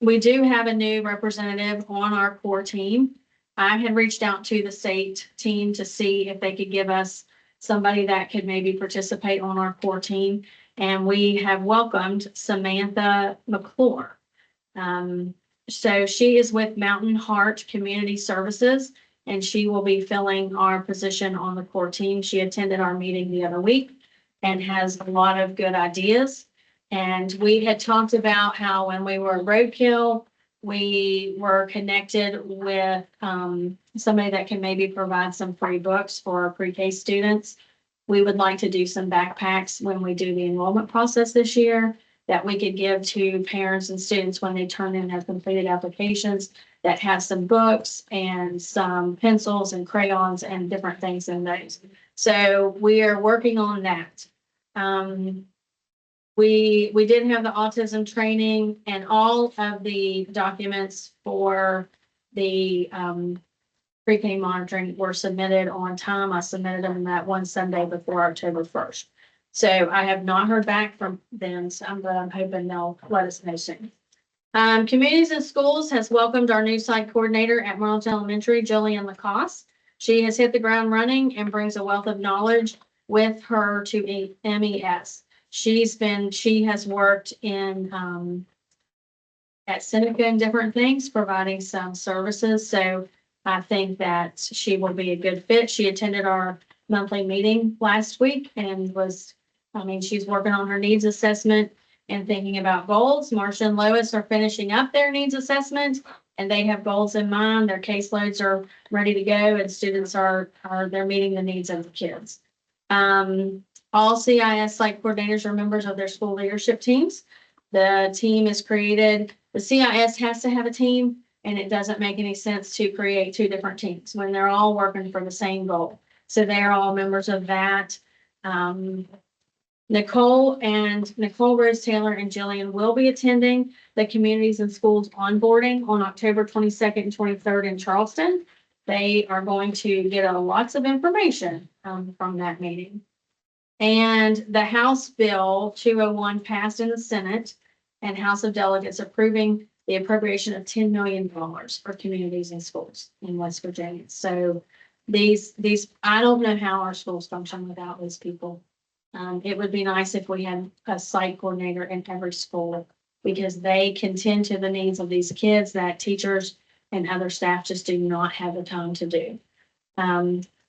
We do have a new representative on our core team. I had reached out to the state team to see if they could give us somebody that could maybe participate on our core team. And we have welcomed Samantha McClure. So she is with Mountain Heart Community Services, and she will be filling our position on the core team. She attended our meeting the other week and has a lot of good ideas. And we had talked about how when we were roadkill, we were connected with somebody that can maybe provide some free books for our pre-K students. we would like to do some backpacks when we do the enrollment process this year that we could give to parents and students when they turn in their completed applications that have some books and some pencils and crayons and different things in those. So we are working on that. We did have the autism training and all of the documents for the pre-K monitoring were submitted on time. I submitted them that one Sunday before October 1st. So I have not heard back from them, so I'm hoping they'll let us know soon. Communities and Schools has welcomed our new site coordinator at Marlton Elementary, Jillian Lacoste. She has hit the ground running and brings a wealth of knowledge with her to MES. She has worked in at Seneca and different things, providing some services. So I think that she will be a good fit. She attended our monthly meeting last week and she's working on her needs assessment and thinking about goals. Marcia and Lois are finishing up their needs assessment and they have goals in mind. Their caseloads are ready to go and students they're meeting the needs of the kids. All CIS site coordinators are members of their school leadership teams. The team is created. The CIS has to have a team, and it doesn't make any sense to create two different teams when they're all working for the same goal. So they're all members of that. Nicole Rose Taylor and Jillian will be attending the Communities and Schools onboarding on October 22nd and 23rd in Charleston. They are going to get lots of information from that meeting. And the House Bill 201 passed in the Senate and House of Delegates approving the appropriation of $10 million for communities and schools in West Virginia. So these, I don't know how our schools function without these people. It would be nice if we had a site coordinator in every school because they can tend to the needs of these kids that teachers and other staff just do not have the time to do.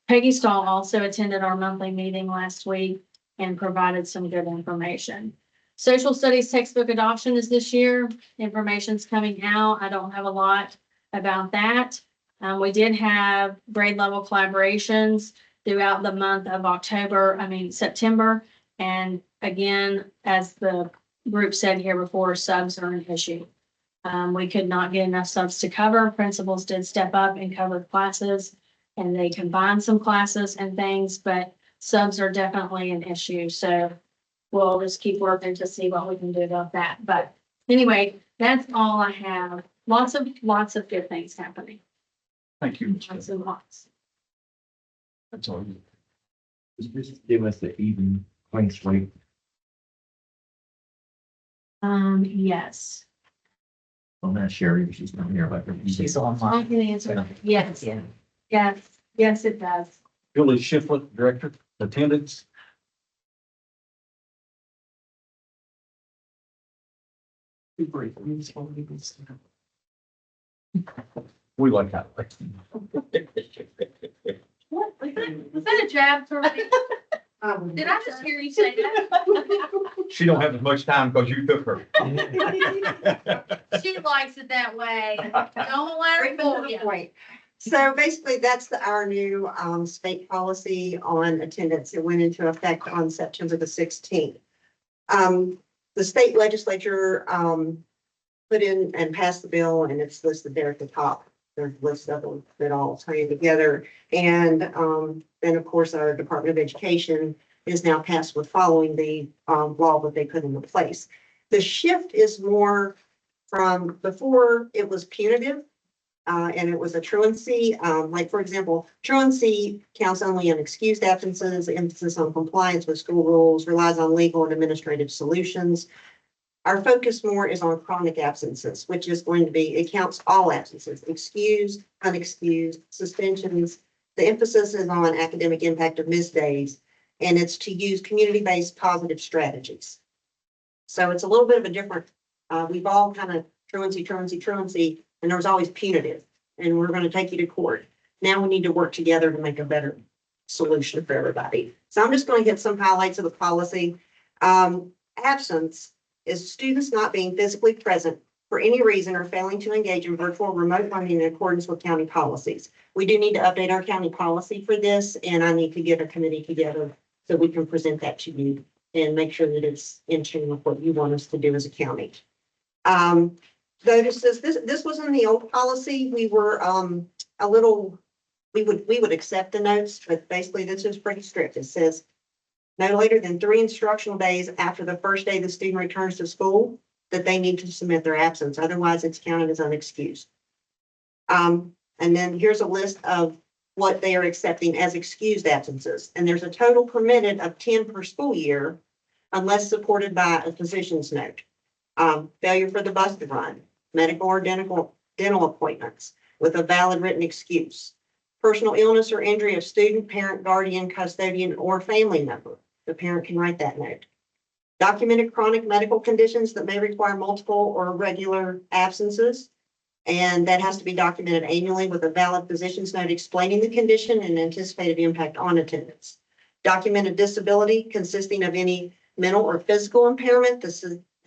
Peggy Stahl also attended our monthly meeting last week and provided some good information. Social studies textbook adoption is this year. Information's coming out. I don't have a lot about that. We did have grade level collaborations throughout the month of September. And again, as the group said here before, subs are an issue. We could not get enough subs to cover. Principals did step up and cover classes and they combined some classes and things, but subs are definitely an issue. So we'll just keep working to see what we can do about that. But anyway, that's all I have. Lots of good things happening. Thank you. Lots and lots. That's all. Just give us the even clean slate. Yes. On that Sherry, she's not here, but She's on I line. can answer. Yes, Yeah. yes, it does. Julie Shiflett, Director, Attendance. We like that. What? Was that a jab for me? Did I just hear you say that? She don't have as much time because you took her. She likes it that way. Don't let her fool you. Point. So basically, that's our new state policy on attendance. It went into effect on September the 16th. The state legislature put in and passed the bill, and it's listed there at the top. There's a list of them that all tie together. And then, of course, our Department of Education is now passed with following the law that they put into place. The shift is more from before it was punitive. And it was a truancy, like for example, truancy counts only on excused absences, emphasis on compliance with school rules, relies on legal and administrative solutions. Our focus more is on chronic absences, which is going to be, it counts all absences, excused, unexcused, suspensions. The emphasis is on academic impact of missed days, and it's to use community-based positive strategies. So it's a little bit of a different, we've all kind of truancy, and there was always punitive, and we're going to take you to court. Now we need to work together to make a better solution for everybody. So I'm just going to get some highlights of the policy. Absence is students not being physically present for any reason or failing to engage in virtual or remote learning in accordance with county policies. We do need to update our county policy for this, and I need to get a committee together so we can present that to you and make sure that it's in tune with what you want us to do as a county. Notices, this was in the old policy. We were, a little, we would accept the notes, but basically this is pretty strict. It says no later than 3 instructional days after the first day the student returns to school that they need to submit their absence. Otherwise, it's counted as unexcused. And then here's a list of what they are accepting as excused absences. And there's a total permitted of 10 per school year unless supported by a physician's note. Failure for the bus to run, medical or dental appointments with a valid written excuse, personal illness or injury of student, parent, guardian, custodian, or family member. The parent can write that note. Documented chronic medical conditions that may require multiple or regular absences. And that has to be documented annually with a valid physician's note explaining the condition and anticipated impact on attendance. Documented disability consisting of any mental or physical impairment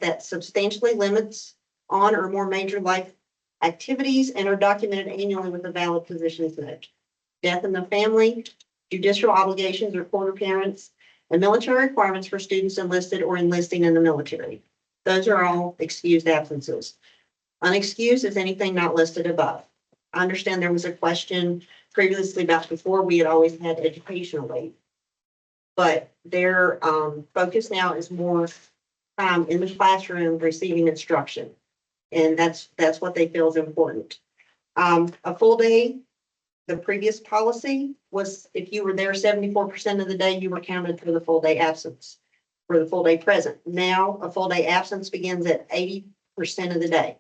that substantially limits on or more major life activities and are documented annually with a valid physician's note. Death in the family, judicial obligations or court appearance, and military requirements for students enlisted or enlisting in the military. Those are all excused absences. Unexcused is anything not listed above. I understand there was a question previously about before we had always had educational leave. But their focus now is more time in the classroom receiving instruction. And that's what they feel is important. A full day, the previous policy was if you were there 74% of the day, you were counted for the full day absence, for the full day present. Now, a full day absence begins at 80% of the day.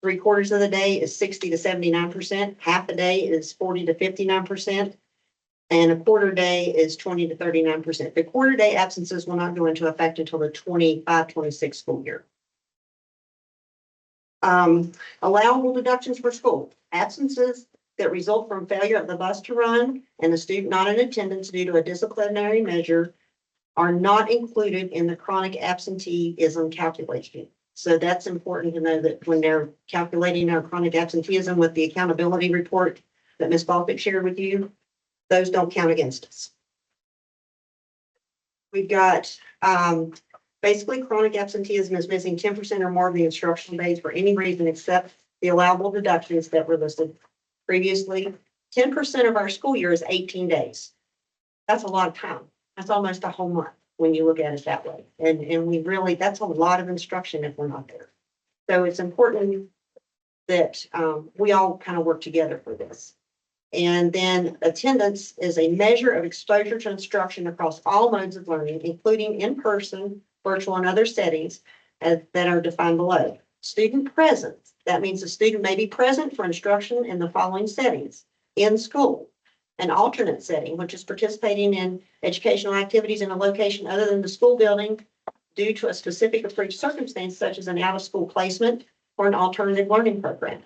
3/4 of the day is 60 to 79%. Half a day is 40 to 59%. And a quarter day is 20 to 39%. The quarter day absences will not go into effect until the 25-26 school year. Allowable deductions for school. Absences that result from failure of the bus to run and the student not in attendance due to a disciplinary measure are not included in the chronic absenteeism calculation. So that's important to know that when they're calculating our chronic absenteeism with the accountability report that Ms. Baltic shared with you, those don't count against us. We've got basically chronic absenteeism is missing 10% or more of the instructional days for any reason except the allowable deductions that were listed previously. 10% of our school year is 18 days. That's a lot of time. That's almost a whole month when you look at it that way. And we really, that's a lot of instruction if we're not there. So it's important that we all kind of work together for this. And then attendance is a measure of exposure to instruction across all modes of learning, including in-person, virtual, and other settings that are defined below. Student presence, that means the student may be present for instruction in the following settings: in school, an alternate setting, which is participating in educational activities in a location other than the school building due to a specific approved circumstance, such as an out-of-school placement or an alternative learning program,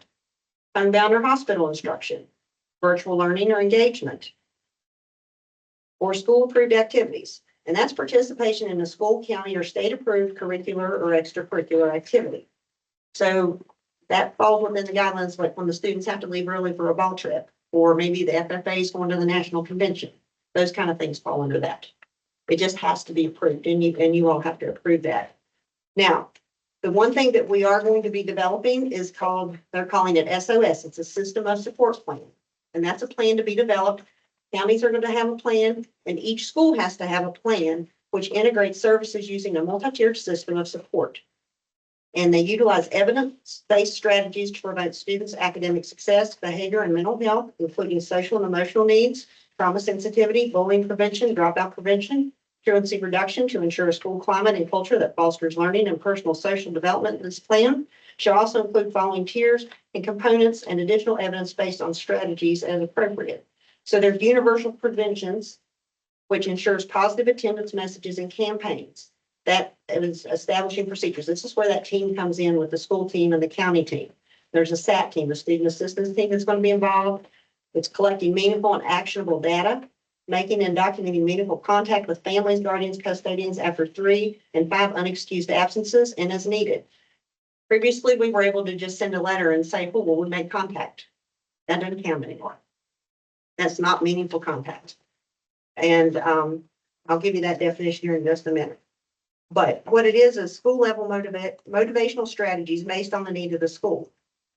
homebound or hospital instruction, virtual learning or engagement, or school-approved activities. And that's participation in a school, county, or state-approved curricular or extracurricular activity. So that falls within the guidelines, like when the students have to leave early for a ball trip, or maybe the FFA is going to the national convention. Those kind of things fall under that. It just has to be approved, and you all have to approve that. Now, the one thing that we are going to be developing is they're calling it SOS. It's a system of support plan. And that's a plan to be developed. Counties are going to have a plan, and each school has to have a plan which integrates services using a multi-tiered system of support. And they utilize evidence-based strategies to promote students' academic success, behavior, and mental health, including social and emotional needs, trauma sensitivity, bullying prevention, dropout prevention, truancy reduction to ensure a school climate and culture that fosters learning and personal social development. This plan shall also include following tiers and components and additional evidence based on strategies as appropriate. So there's universal preventions, which ensures positive attendance messages and campaigns. That is establishing procedures. This is where that team comes in with the school team and the county team. There's a SAT team, the student assistance team that's going to be involved. It's collecting meaningful and actionable data, making and documenting meaningful contact with families, guardians, custodians after 3 and 5 unexcused absences and as needed. Previously, we were able to just send a letter and say, well, we made contact. That doesn't count anymore. That's not meaningful contact. And I'll give you that definition here in just a minute. But what it is school level motivational strategies based on the need of the school.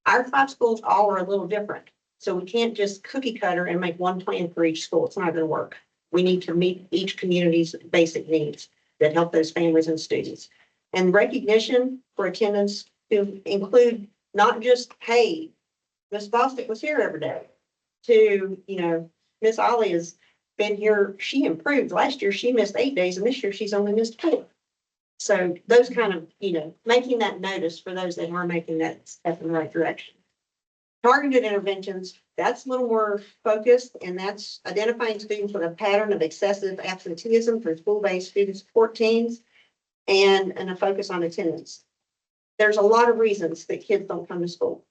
Our 5 schools all are a little different. So we can't just cookie cutter and make one plan for each school. It's not going to work. We need to meet each community's basic needs that help those families and students. And recognition for attendance to include not just, hey, Miss Bostic was here every day, to, Miss Ollie has been here, she improved. Last year, she missed 8 days, and this year she's only missed 4. So those kind of, making that notice for those that are making that step in the right direction. Targeted interventions, that's a little more focused, and that's identifying students with a pattern of excessive absenteeism for school-based student support teams and a focus on attendance. There's a lot of reasons that kids don't come to school.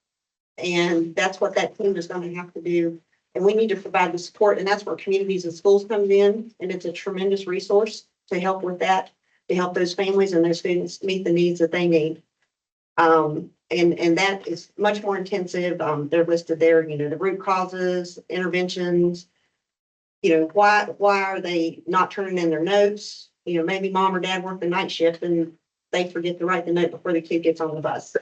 And that's what that team is going to have to do. And we need to provide the support, and that's where communities and schools comes in. And it's a tremendous resource to help with that, to help those families and those students meet the needs that they need. And that is much more intensive. They're listed there, the root causes, interventions, why are they not turning in their notes? Maybe mom or dad work the night shift and they forget to write the note before the kid gets on the bus.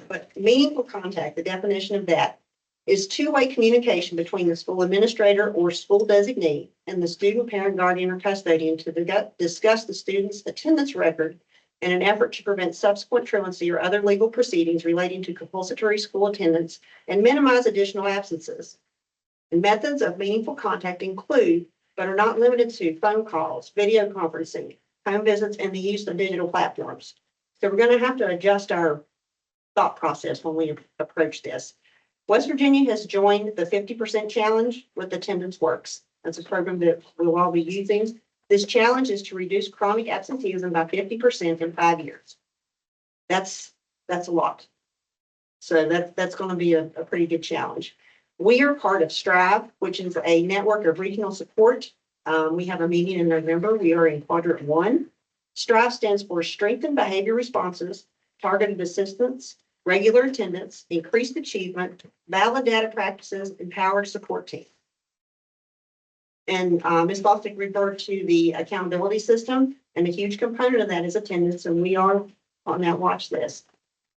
But meaningful contact, the definition of that is two-way communication between the school administrator or school designee and the student, parent, guardian, or custodian to discuss the student's attendance record in an effort to prevent subsequent truancy or other legal proceedings relating to compulsory school attendance and minimize additional absences. And methods of meaningful contact include, but are not limited to, phone calls, video conferencing, home visits, and the use of digital platforms. So we're going to have to adjust our thought process when we approach this. West Virginia has joined the 50% challenge with Attendance Works. That's a program that we'll all be using. This challenge is to reduce chronic absenteeism by 50% in 5 years. That's a lot. So that's going to be a pretty good challenge. We are part of Strive, which is a network of regional support. We have a meeting in November. We are in quadrant 1. Strive stands for Strengthened Behavior Responses, Targeted Assistance, Regular Attendance, Increased Achievement, Valid Data Practices, Empowered Support Team. And Ms. Bostic referred to the accountability system, and a huge component of that is attendance, and we are on that watch list.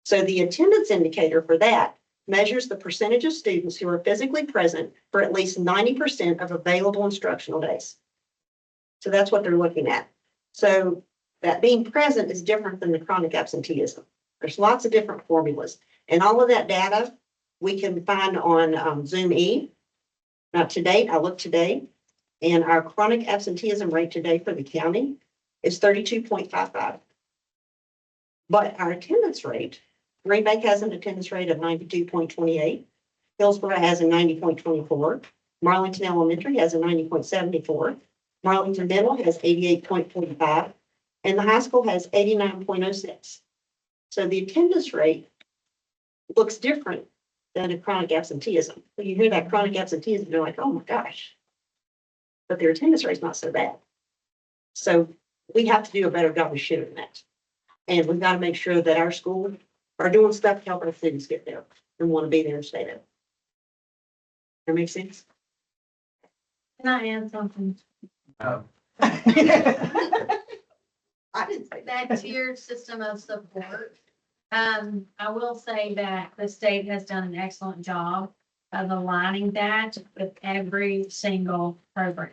So the attendance indicator for that measures the percentage of students who are physically present for at least 90% of available instructional days. So that's what they're looking at. So that being present is different than the chronic absenteeism. There's lots of different formulas, and all of that data we can find on Zoom E. Now, to date, I looked today, and our chronic absenteeism rate today for the county is 32.55. But our attendance rate, Green Bay has an attendance rate of 92.28. Hillsborough has a 90.24. Marlington Elementary has a 90.74. Marlington Middle has 88.45. And the high school has 89.06. So the attendance rate looks different than a chronic absenteeism. When you hear that chronic absenteeism, you're like, oh my gosh. But their attendance rate's not so bad. So we have to do a better job of sharing that. And we've got to make sure that our schools are doing stuff to help our students get there and want to be there and stay there. That makes sense? Can I add something? I didn't say that. That tiered system of support. I will say that the state has done an excellent job of aligning that with every single program.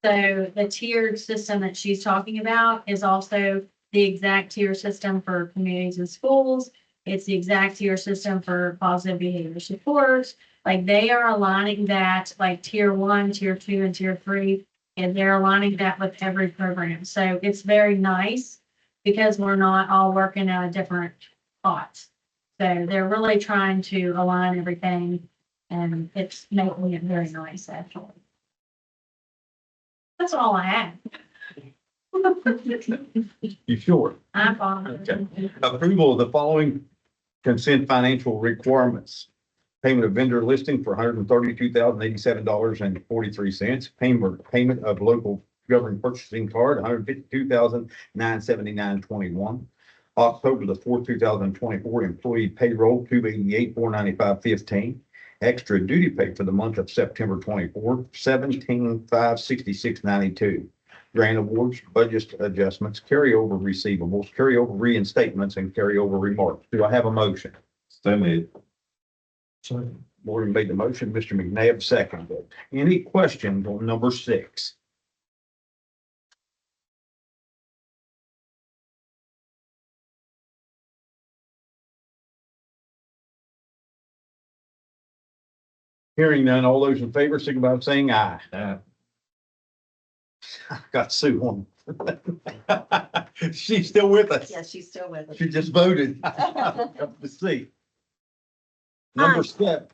So the tiered system that she's talking about is also the exact tier system for communities and schools. It's the exact tier system for positive behavior support. Like they are aligning that like tier 1, tier 2, and tier 3, and they're aligning that with every program. So it's very nice because we're not all working on different pots. So they're really trying to align everything, and it's making it very nice actually. That's all I had. You sure? I'm fine. Okay. Approval of the following consent financial requirements. Payment of vendor listing for $132,087.43. Payment of local government purchasing card, $152,979.21. October the 4th, 2024, employee payroll, $288,495.15. Extra duty pay for the month of September 24, $17,566.92. grant awards, budget adjustments, carryover receivables, carryover reinstatements, and carryover remarks. Do I have a motion? So moved. So Morgan made the motion, Mr. McNabb seconded. Any questions on number 6? Hearing none, all those in favor, signify by saying aye. Aye. Got Sue on. She's still with us. Yes, she's still with us. She just voted. Up to see. Number 7.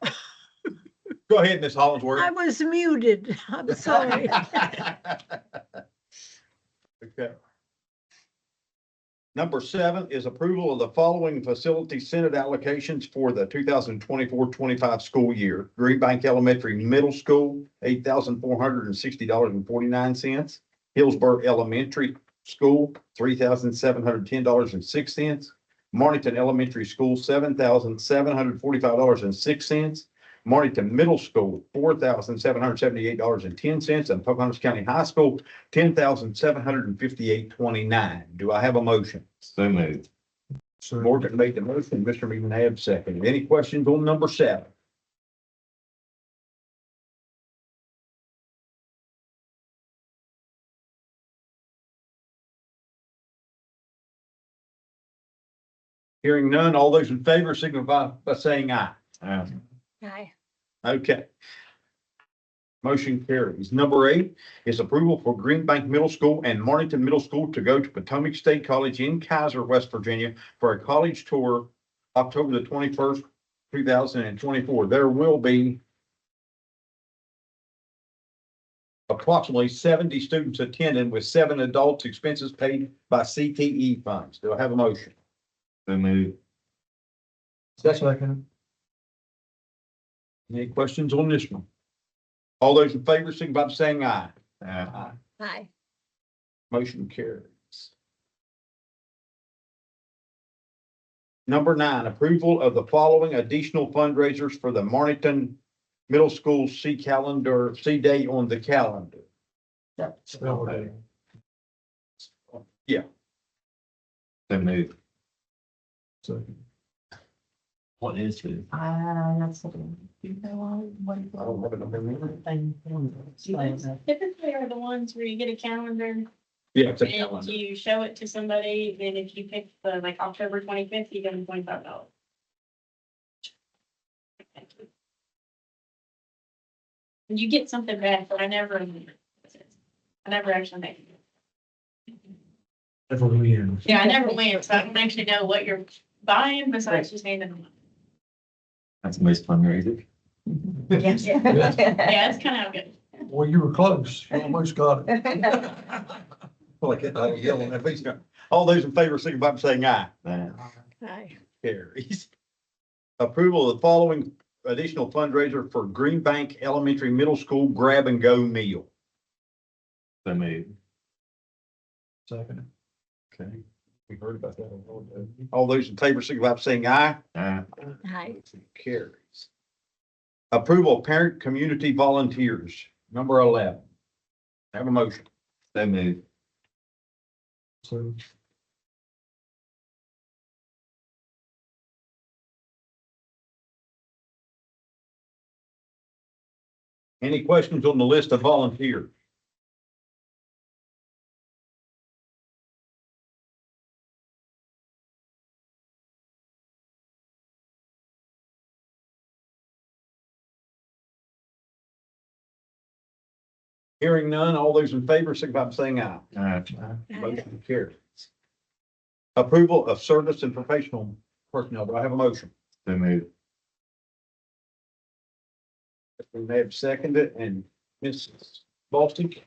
Go ahead, Ms. Hollingsworth. I was muted. I'm sorry. Okay. Number 7 is approval of the following facility Senate allocations for the 2024-25 school year. Green Bank Elementary Middle School, $8,460.49. Hillsborough Elementary School, $3,710.06. Martington Elementary School, $7,745.06. Martington Middle School, $4,778.10, and Pocahontas County High School, $10,758.29. Do I have a motion? So moved. Morgan made the motion, Mr. McNabb seconded. Any questions on number 7? Hearing none, all those in favor signify by saying aye. Aye. Aye. Okay. Motion carries. Number 8 is approval for Green Bank Middle School and Martington Middle School to go to Potomac State College in Kaiser, West Virginia for a college tour October the 21st, 2024. There will be approximately 70 students attending with 7 adults, expenses paid by CTE funds. Do I have a motion? So moved. second. Any questions on this one? All those in favor, signify by saying aye. Aye. Aye. Motion carries. Number 9, approval of the following additional fundraisers for the Martington Middle School C day on the calendar. Yeah. So moved. Second. What is it? That's. You know, what? I don't have it up there. Typically are the ones where you get a calendar Yeah, it's a and calendar. you show it to somebody, then if you pick the like October 25th, you get them $25. And you get something back, but I never actually make it. Never win. Yeah, I never win, so I don't actually know what you're buying besides just handing them. That's the most fundraising. Yes. Yeah, that's kind of how good. Well, you were close. You almost got it. Like it, I'll yell on that piece. All those in favor, signify by saying aye. Aye. Carries. Approval of the following additional fundraiser for Green Bank Elementary Middle School grab and go meal. So moved. Second. Okay. We heard about that. All those in favor, signify by saying aye. Aye. Aye. Carries. Approval of parent community volunteers, number 11. Have a motion. So moved. So. Any questions on the list of volunteers? Hearing none, all those in favor, signify by saying aye. Aye. Motion carries. Approval of service and professional personnel. Do I have a motion? So moved. We may have seconded and Mrs. Bostic.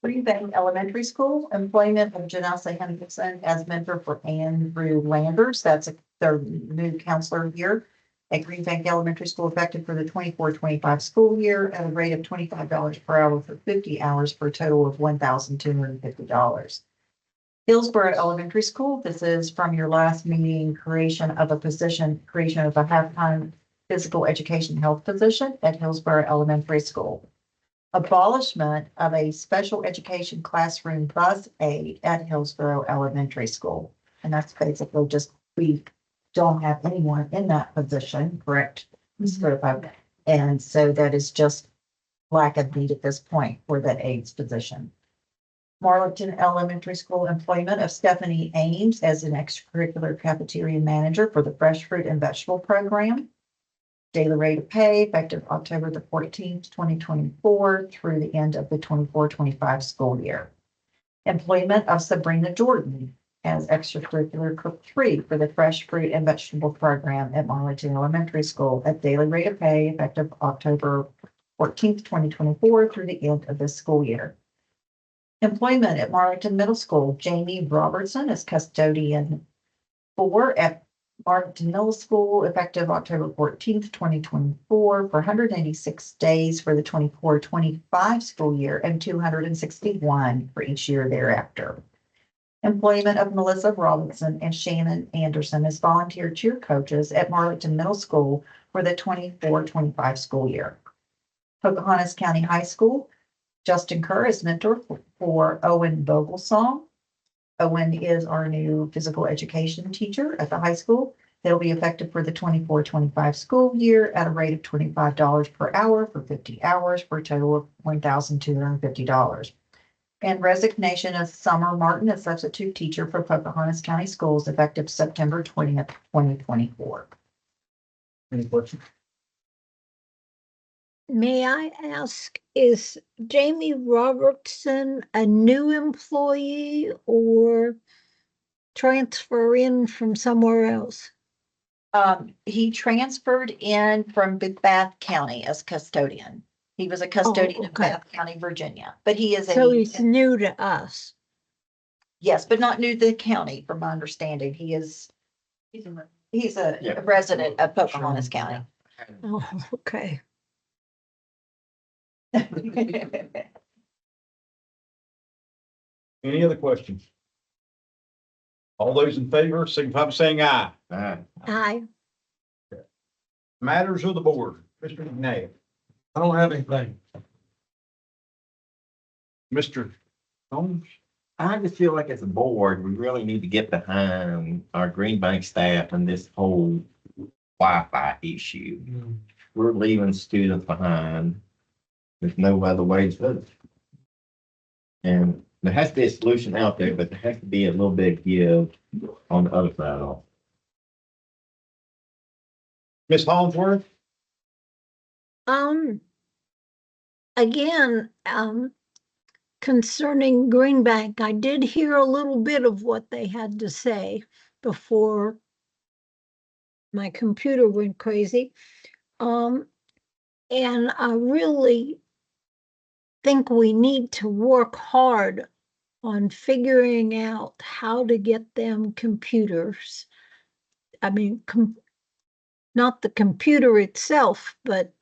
Green Bank Elementary School, employment of Janessa Henderson as mentor for Andrew Landers. That's their new counselor here at Green Bank Elementary School, effective for the 24-25 school year at a rate of $25 per hour for 50 hours for a total of $1,250. Hillsborough Elementary School, this is from your last meeting, creation of a half-time physical education health position at Hillsborough Elementary School. abolishment of a special education classroom bus aide at Hillsborough Elementary School. And that's basically just, we don't have anyone in that position, correct? Ms. Grifo? And so that is just lack of need at this point for that aide's position. Marlington Elementary School employment of Stephanie Ames as an extracurricular cafeteria manager for the fresh fruit and vegetable program. Daily rate of pay effective October the 14th, 2024 through the end of the 24-25 school year. Employment of Sabrina Jordan as extracurricular cook 3 for the fresh fruit and vegetable program at Marlington Elementary School at daily rate of pay effective October 14th, 2024 through the end of this school year. Employment at Marlington Middle School, Jamie Robertson as custodian 4 at Marlington Middle School effective October 14th, 2024 for 186 days for the 24-25 school year and 261 for each year thereafter. Employment of Melissa Robinson and Shannon Anderson as volunteer cheer coaches at Marlington Middle School for the 24-25 school year. Pocahontas County High School, Justin Kerr is mentor for Owen Vogelsong. Owen is our new physical education teacher at the high school. They'll be effective for the 24-25 school year at a rate of $25 per hour for 50 hours for a total of $1,250. And resignation of Summer Martin as substitute teacher for Pocahontas County Schools effective September 20th, 2024. Any questions? May I ask, is Jamie Robertson a new employee or transfer in from somewhere else? He transferred in from Big Bath County as custodian. He was a custodian in Bath County, Virginia, but he is So he's new to us. yes, but not new to the county, from my understanding. He's a resident of Pocahontas County. Oh, okay. Any other questions? All those in favor, signify by saying aye. Aye. Matters of the board, Mr. McNabb, I don't have anything. Mr. Holmes. I just feel like as a board, we really need to get behind our Green Bank staff and this whole Wi-Fi issue. We're leaving students behind. There's no other way to do it. And there has to be a solution out there, but there has to be a little bit of give on the other side of it. Ms. Holmesworth? Again, concerning Green Bank, I did hear a little bit of what they had to say before my computer went crazy. And I really think we need to work hard on figuring out how to get them computers. I mean, not the computer itself, but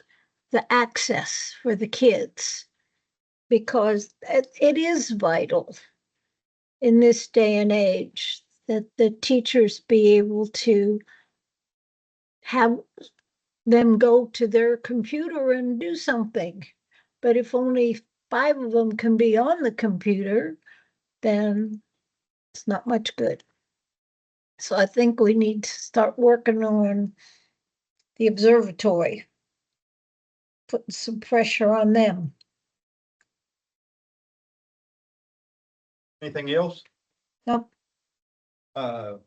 the access for the kids, because it is vital in this day and age that the teachers be able to have them go to their computer and do something. But if only 5 of them can be on the computer, then it's not much good. So I think we need to start working on the observatory, putting some pressure on them. Anything else? Nope. Phys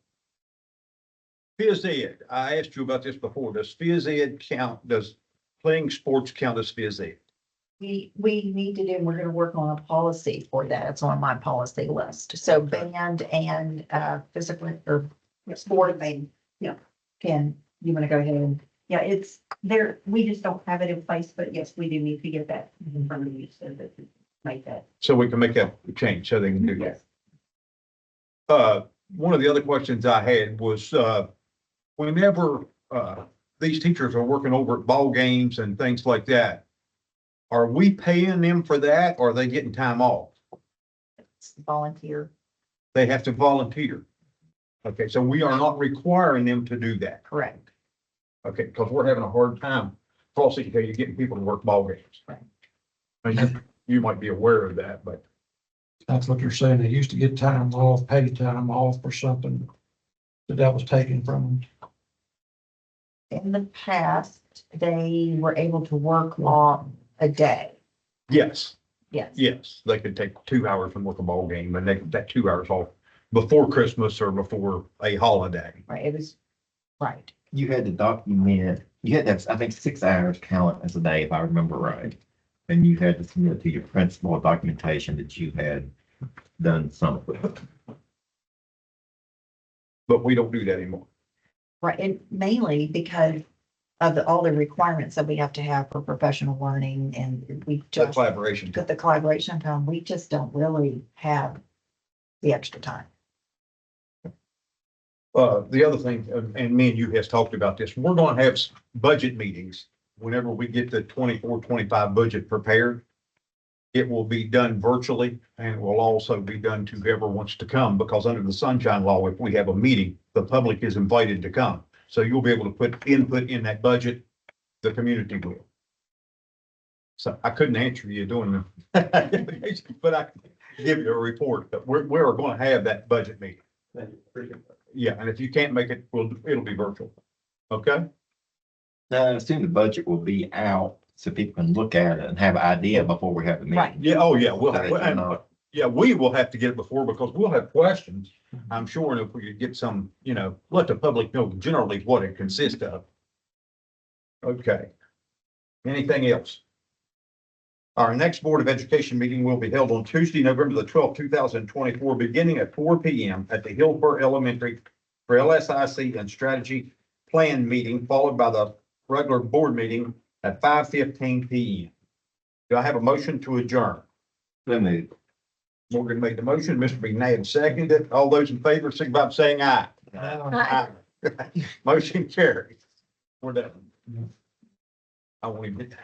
ed, I asked you about this before. Does phys ed count, does playing sports count as phys ed? We need to do, we're gonna work on a policy for that. It's on my policy list. So band and physical or sport, you wanna go ahead and, yeah, it's there, we just don't have it in place, but yes, we do need to get that in front of you so that we make that. So we can make that change so they can do that. One of the other questions I had was, whenever, these teachers are working over at ball games and things like that, are we paying them for that or are they getting time off? It's volunteer. They have to volunteer. Okay, so we are not requiring them to do that. Correct. Okay, because we're having a hard time crossing to getting people to work ball games. Right. And you might be aware of that, but That's what they're saying. They used to get time off, paid time off for something that was taken from them. In the past, they were able to work on a day. yes, Yes. yes, they could take 2 hours from work a ball game and they, that 2 hours off before Christmas or before a holiday. Right, it was, right. You had to document, you had to have, I think, 6 hours count as a day, if I remember right. And you had to submit to your principal documentation that you had done something. But we don't do that anymore. Right, and mainly because of all the requirements that we have to have for professional learning, and we That just, collaboration. with the collaboration time, we just don't really have the extra time. The other thing, and me and you has talked about this, we're gonna have budget meetings whenever we get the 24-25 budget prepared. It will be done virtually and will also be done to whoever wants to come, because under the Sunshine Law, if we have a meeting, the public is invited to come. So you'll be able to put input in that budget, the community will. So I couldn't answer you doing the, but I can give you a report that we're gonna have that budget meeting. Yeah, and if you can't make it, it'll be virtual. Okay? Now, I assume the budget will be out so people can look at it and have an idea before we have the meeting. Right. Yeah, oh, yeah, we'll So have, that you know. yeah, we will have to get it before because we'll have questions. I'm sure, and if we could get some, let the public know generally what it consists of. Okay. Anything else? Our next Board of Education meeting will be held on Tuesday, November the 12th, 2024, beginning at 4 p.m. at the Hillsborough Elementary for LSIC and Strategy Plan meeting, followed by the regular board meeting at 5:15 p.m. Do I have a motion to adjourn? Let me, Morgan made the motion, Mr. McNabb seconded it. All those in favor, signify by saying aye. Aye. Motion carries. We're done. I won't even get that.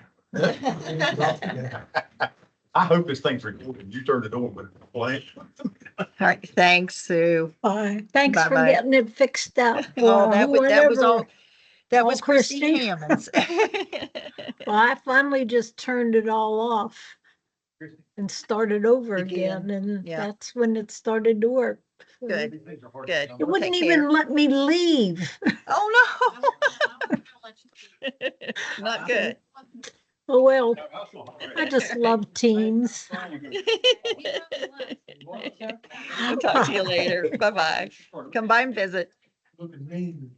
I hope this thing's recorded. You turned it on, but it's blank. All right, thanks, Sue. Bye. Thanks for Bye-bye. getting it fixed up. Oh, that was all, that all was Christine Christine. Hammonds. Well, I finally just turned it all off and started over again, and Yeah. that's when it started to work. So Good, good. It wouldn't even let me leave. Oh, no. Not good. Oh, well, I just love Teams. I'll talk to you later. Bye-bye. Come by and visit. Look at me.